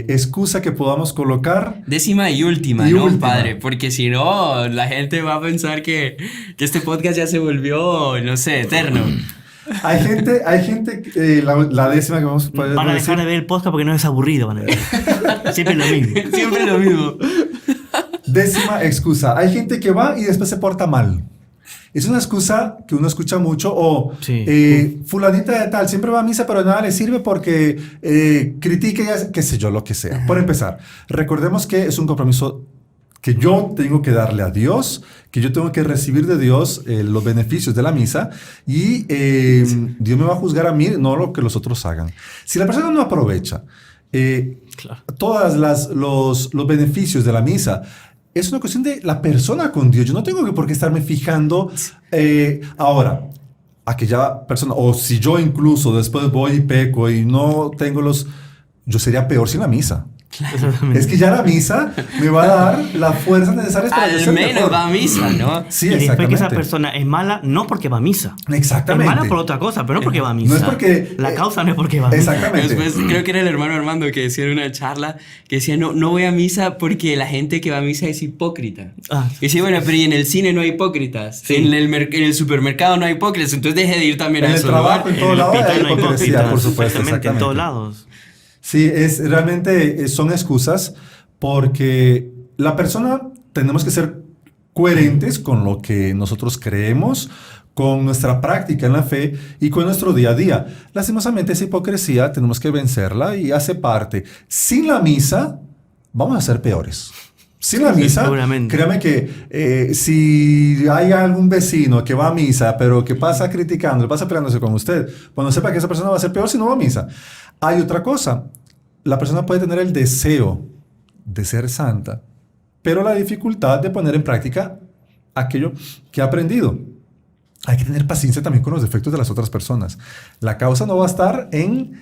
excusa que podamos colocar. 10ª y última, Y ¿no, última. padre? Porque si no, la gente va a pensar que este podcast ya se volvió, no sé, eterno. Hay gente, la 10ª que vamos a poder Van a decir. dejar de ver el podcast porque no es aburrido. Van a ver. Siempre lo mismo. Siempre lo mismo. 10ª excusa. Hay gente que va y después se porta mal. Es una excusa que uno escucha mucho. O Sí. fulanita de tal siempre va a misa pero nada le sirve porque critica, qué sé yo, lo que sea. Por empezar, recordemos que es un compromiso que yo tengo que darle a Dios, que yo tengo que recibir de Dios los beneficios de la misa y Dios me va a juzgar a mí, no lo que los otros hagan. Si la persona no aprovecha Claro. todos los beneficios de la misa, es una cuestión de la persona con Dios. Yo no tengo por qué estarme fijando ahora, aquella persona, o si yo incluso después voy y peco y no tengo yo sería peor sin la misa. Exactamente. Es que ya la misa me va a dar las fuerzas necesarias para yo Al ser menos mejor. va a misa, ¿no? Sí, Y después que exactamente. esa persona es mala, no porque va a misa. Exactamente. Es mala por otra cosa, pero no porque va a misa. No es porque... La causa no es porque va a misa. Exactamente. Después creo que era el hermano Armando que decía en una charla que decía no voy a misa porque la gente que va a misa es hipócrita. Ah, Y decía, bueno, pero y en el cine no hay hipócritas, Sí. en el supermercado no hay hipócritas, entonces deje de ir también En a el esos trabajo, lugares. en todo lado hospital hay no hay hipocresía, hipócritas, por supuesto. exactamente, en todos Exactamente. lados. Sí, realmente son excusas porque la persona tenemos que ser coherentes con lo que nosotros creemos, con nuestra práctica en la fe y con nuestro día a día. Lastimosamente esa hipocresía tenemos que vencerla y hace parte. Sin la misa vamos a ser peores. Sin la misa, seguramente. créame que si hay algún vecino que va a misa, pero que pasa criticando, pasa peleándose con usted, cuando sepa que esa persona va a ser peor si no va a misa. Hay otra cosa. La persona puede tener el deseo de ser santa, pero la dificultad de poner en práctica aquello que ha aprendido. Hay que tener paciencia también con los defectos de las otras personas. La causa no va a estar en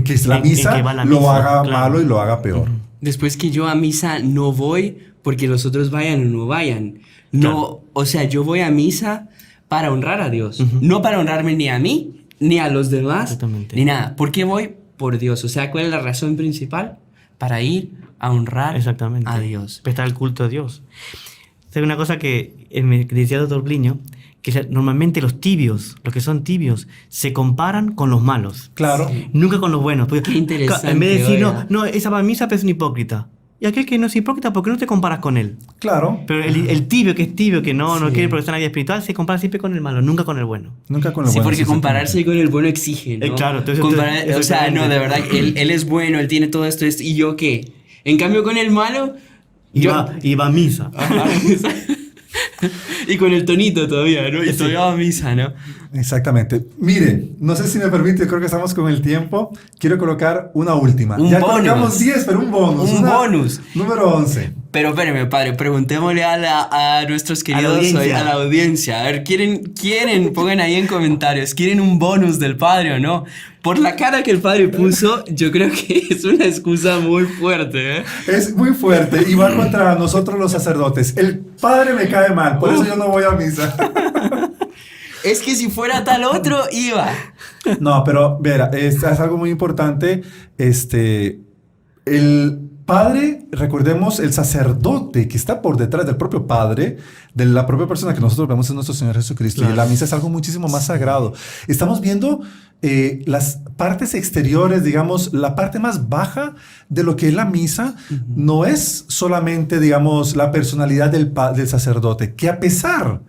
que la misa que va la lo misa, haga claro. malo y lo haga peor. Después que yo a misa no voy porque los otros vayan o no vayan. No, Claro. o sea, yo voy a misa para honrar a Dios, no para honrarme ni a mí, ni a los demás, Exactamente. ni nada. ¿Por qué voy? Por Dios. O sea, ¿cuál es la razón principal? Para ir a honrar Exactamente. a Dios. Prestar el culto a Dios. ¿Sabe una cosa que me decía el doctor Pliño? Que normalmente los que son tibios, se comparan con los malos. Claro. Nunca con los buenos. Porque, Qué interesante, en vez de decir, oiga. no, esa va a misa, pero es un hipócrita. Y aquel que no es hipócrita, ¿por qué no te comparas con él? Claro. Pero el tibio, que es tibio, que no Sí. quiere progresar en la vida espiritual, se compara siempre con el malo, nunca con el bueno. Nunca con lo Sí, bueno. porque compararse con el bueno exige, ¿no? Claro, entonces- O sea, no, de verdad, él es bueno, él tiene todo esto, ¿y yo qué? En cambio, con el malo... Y yo- va a misa. Y con el tonito todavía, ¿no? Y todavía va a misa, ¿no? Exactamente. Mire, no sé si me permite, creo que estamos con el tiempo. Quiero colocar una última. Un ya bonus. colocamos 10, pero un bonus. Un bonus. Número 11. Pero espéreme, padre, preguntémosle a nuestros queridos audiencia. a la audiencia. A ver, ¿quieren? Pongan ahí en comentarios. ¿Quieren un bonus del padre o no? Por la cara que el padre puso, yo creo que es una excusa muy fuerte, ¿eh? Es muy fuerte y va contra nosotros los sacerdotes. El padre me cae mal, por eso yo no voy a misa. Es que si fuera tal otro, iba. No, pero verá, es algo muy importante. el padre, recordemos, el sacerdote que está por detrás del propio padre, de la propia persona que nosotros vemos es nuestro Señor Jesucristo. Claro. Y la misa es algo muchísimo más sagrado. Estamos viendo las partes exteriores, digamos, la parte más baja de lo que es la misa. No es solamente, digamos, la personalidad del sacerdote, que a pesar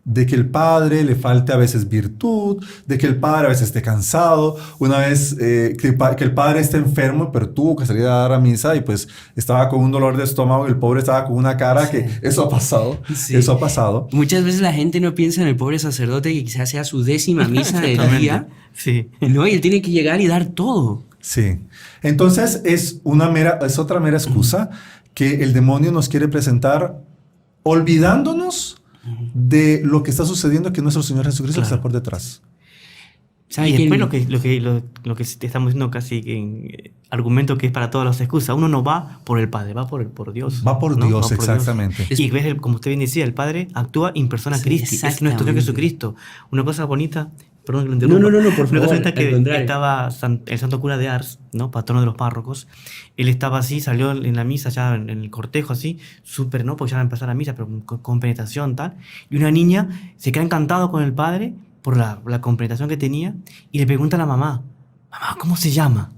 de que el padre le falte a veces virtud, de que el padre a veces esté cansado, una vez que el padre esté enfermo, pero tuvo que salir a dar a misa y pues estaba con un dolor de estómago y el pobre estaba con una cara que eso ha pasado, eso ha pasado. Muchas veces la gente no piensa en el pobre sacerdote que quizás sea su 10ª misa del día, Sí. ¿no? Y él tiene que llegar y dar todo. Sí, entonces es otra mera excusa que el demonio nos quiere presentar olvidándonos de lo que está sucediendo, que nuestro Señor Jesucristo está por detrás. ¿Sabe Y quién? después lo que estamos diciendo casi en argumento que es para todas las excusas. Uno no va por el Padre, va por Dios. Va por ¿no? Dios, Va por exactamente. Dios. Y ves, como usted bien decía, el Padre actúa in persona Sí, Christi. Es nuestro Señor exactamente. Jesucristo. Una cosa bonita, perdón que lo interrumpa. No, por Una cosa favor, bonita al que contrario. estaba el santo cura de Ars, ¿no? Patrono de los párrocos. Él estaba así, salió en la misa, ya en el cortejo así, súper, ¿no? Porque ya va a empezar la misa, pero con penetración, tal. Y una niña se queda encantado con el Padre por la compenetración que tenía y le pregunta a la mamá, ¿cómo se llama?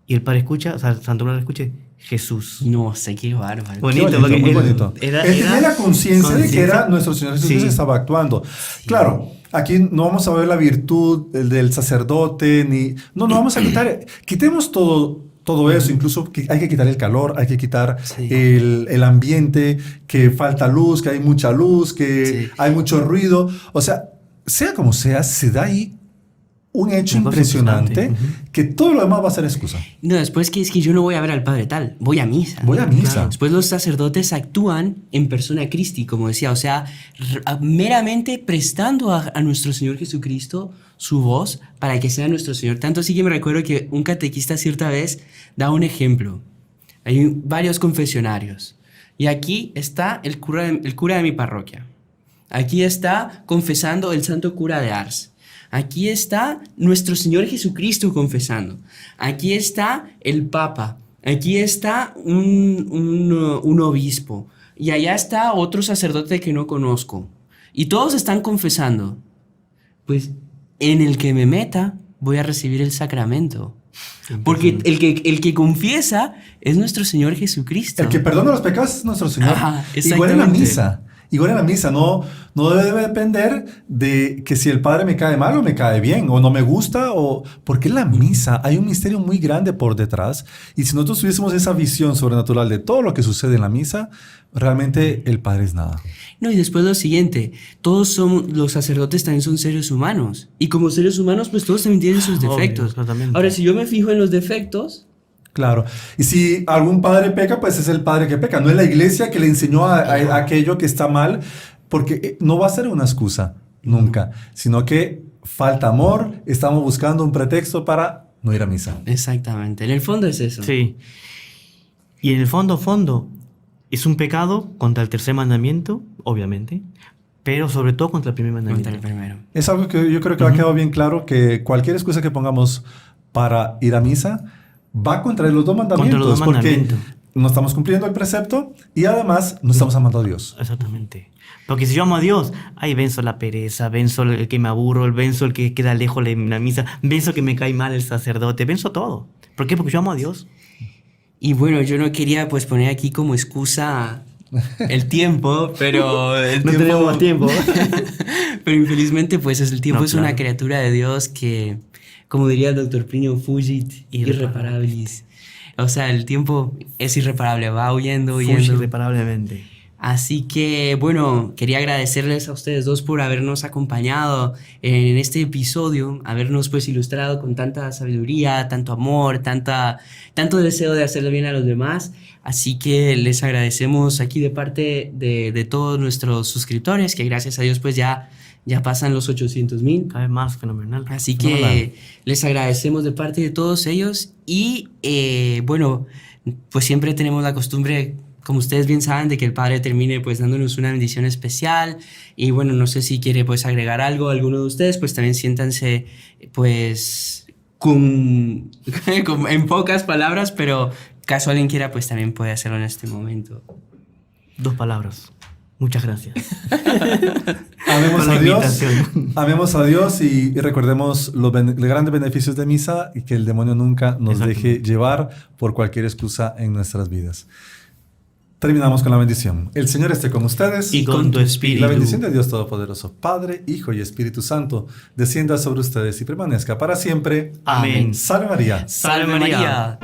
Y el padre escucha, o sea, el santo cura le escucha, Jesús. No sé, qué bárbaro. Bonito, Qué porque muy él bonito. era- Él tenía era la conciencia de que era nuestro Señor Jesucristo Sí. que estaba actuando. Claro, aquí no vamos a ver la virtud del sacerdote, no vamos a quitar, quitemos todo eso, incluso que hay que quitar el calor, hay que quitar Sí. el ambiente, que falta luz, que hay mucha luz, que Sí. hay mucho ruido. O sea como sea, se da ahí un hecho Una cosa impresionante impresionante. que todo lo demás va a ser excusa. No, después que es que yo no voy a ver al Padre tal, voy a misa. Voy a misa. Después los sacerdotes actúan en persona Christi, como decía, o sea, meramente prestando a nuestro Señor Jesucristo su voz para que sea nuestro Señor. Tanto así que me recuerdo que un catequista cierta vez da un ejemplo. Hay varios confesionarios y aquí está el cura de mi parroquia. Aquí está confesando el santo cura de Ars. Aquí está nuestro Señor Jesucristo confesando. Aquí está el Papa. Aquí está un obispo. Y allá está otro sacerdote que no conozco. Y todos están confesando. Pues en el que me meta voy a recibir el sacramento. Porque el que confiesa es nuestro Señor Jesucristo. El que perdona los pecados es nuestro Señor. Ajá, Igual en la exactamente. misa. Igual en la misa. No debe depender de que si el padre me cae mal o me cae bien, o no me gusta, porque en la misa hay un misterio muy grande por detrás. Y si nosotros tuviésemos esa visión sobrenatural de todo lo que sucede en la misa, realmente el padre es nada. No, y después lo siguiente, los sacerdotes también son seres humanos. Y como seres humanos, pues todos también tienen sus Obvio, defectos. exactamente. Ahora, si yo me fijo en los defectos, Claro. Y si algún padre peca, pues es el padre que peca. No es la iglesia que le enseñó a aquello que está mal, porque no va a ser una excusa, nunca. Sino que falta amor, estamos buscando un pretexto para no ir a misa. exactamente, en el fondo es eso. Sí. Y en el fondo, es un pecado contra el tercer mandamiento, obviamente, pero sobre todo contra el primer mandamiento. Contra el primero. Es algo que yo creo que ha quedado bien claro, que cualquier excusa que pongamos para ir a misa va contra los dos mandamientos. Contra los dos porque mandamientos. no estamos cumpliendo el precepto y además no estamos amando a Dios. Exactamente. Porque si yo amo a Dios, ahí venzo la pereza, venzo el que me aburro, venzo el que queda lejos de la misa, venzo que me cae mal el sacerdote, venzo todo. ¿Por qué? Porque yo amo a Dios. Y bueno, yo no quería pues poner aquí como excusa el tiempo, pero el No tenemos más tiempo. Pero infelizmente pues el tiempo No, es una claro. criatura de Dios que, como diría el doctor Plinio, fugit irreparabilis. O sea, el tiempo es irreparable, va huyendo. Fushi irreparablemente. Así que, bueno, quería agradecerles a ustedes dos por habernos acompañado en este episodio, habernos pues ilustrado con tanta sabiduría, tanto amor, tanto deseo de hacerle bien a los demás. Así que les agradecemos aquí de parte de todos nuestros suscriptores, que gracias a Dios pues ya pasan los 800,000. Cada vez más fenomenal. Así Fenomenal. que les agradecemos de parte de todos ellos y bueno, pues siempre tenemos la costumbre, como ustedes bien saben, de que el Padre termine pues dándonos una bendición especial y bueno, no sé si quiere pues agregar algo a alguno de ustedes, pues también siéntanse pues en pocas palabras, pero caso alguien quiera, pues también puede hacerlo en este momento. 2 palabras. Muchas gracias. Amemos Con la a Dios, invitación. amemos a Dios y recordemos los grandes beneficios de misa y que el demonio nunca nos deje llevar por cualquier excusa en nuestras vidas. Terminamos con la bendición. El Señor esté con ustedes. Y con tu espíritu. La bendición de Dios Todopoderoso, Padre, Hijo y Espíritu Santo, descienda sobre ustedes y permanezca para siempre. Amén. Salve María. Salve María.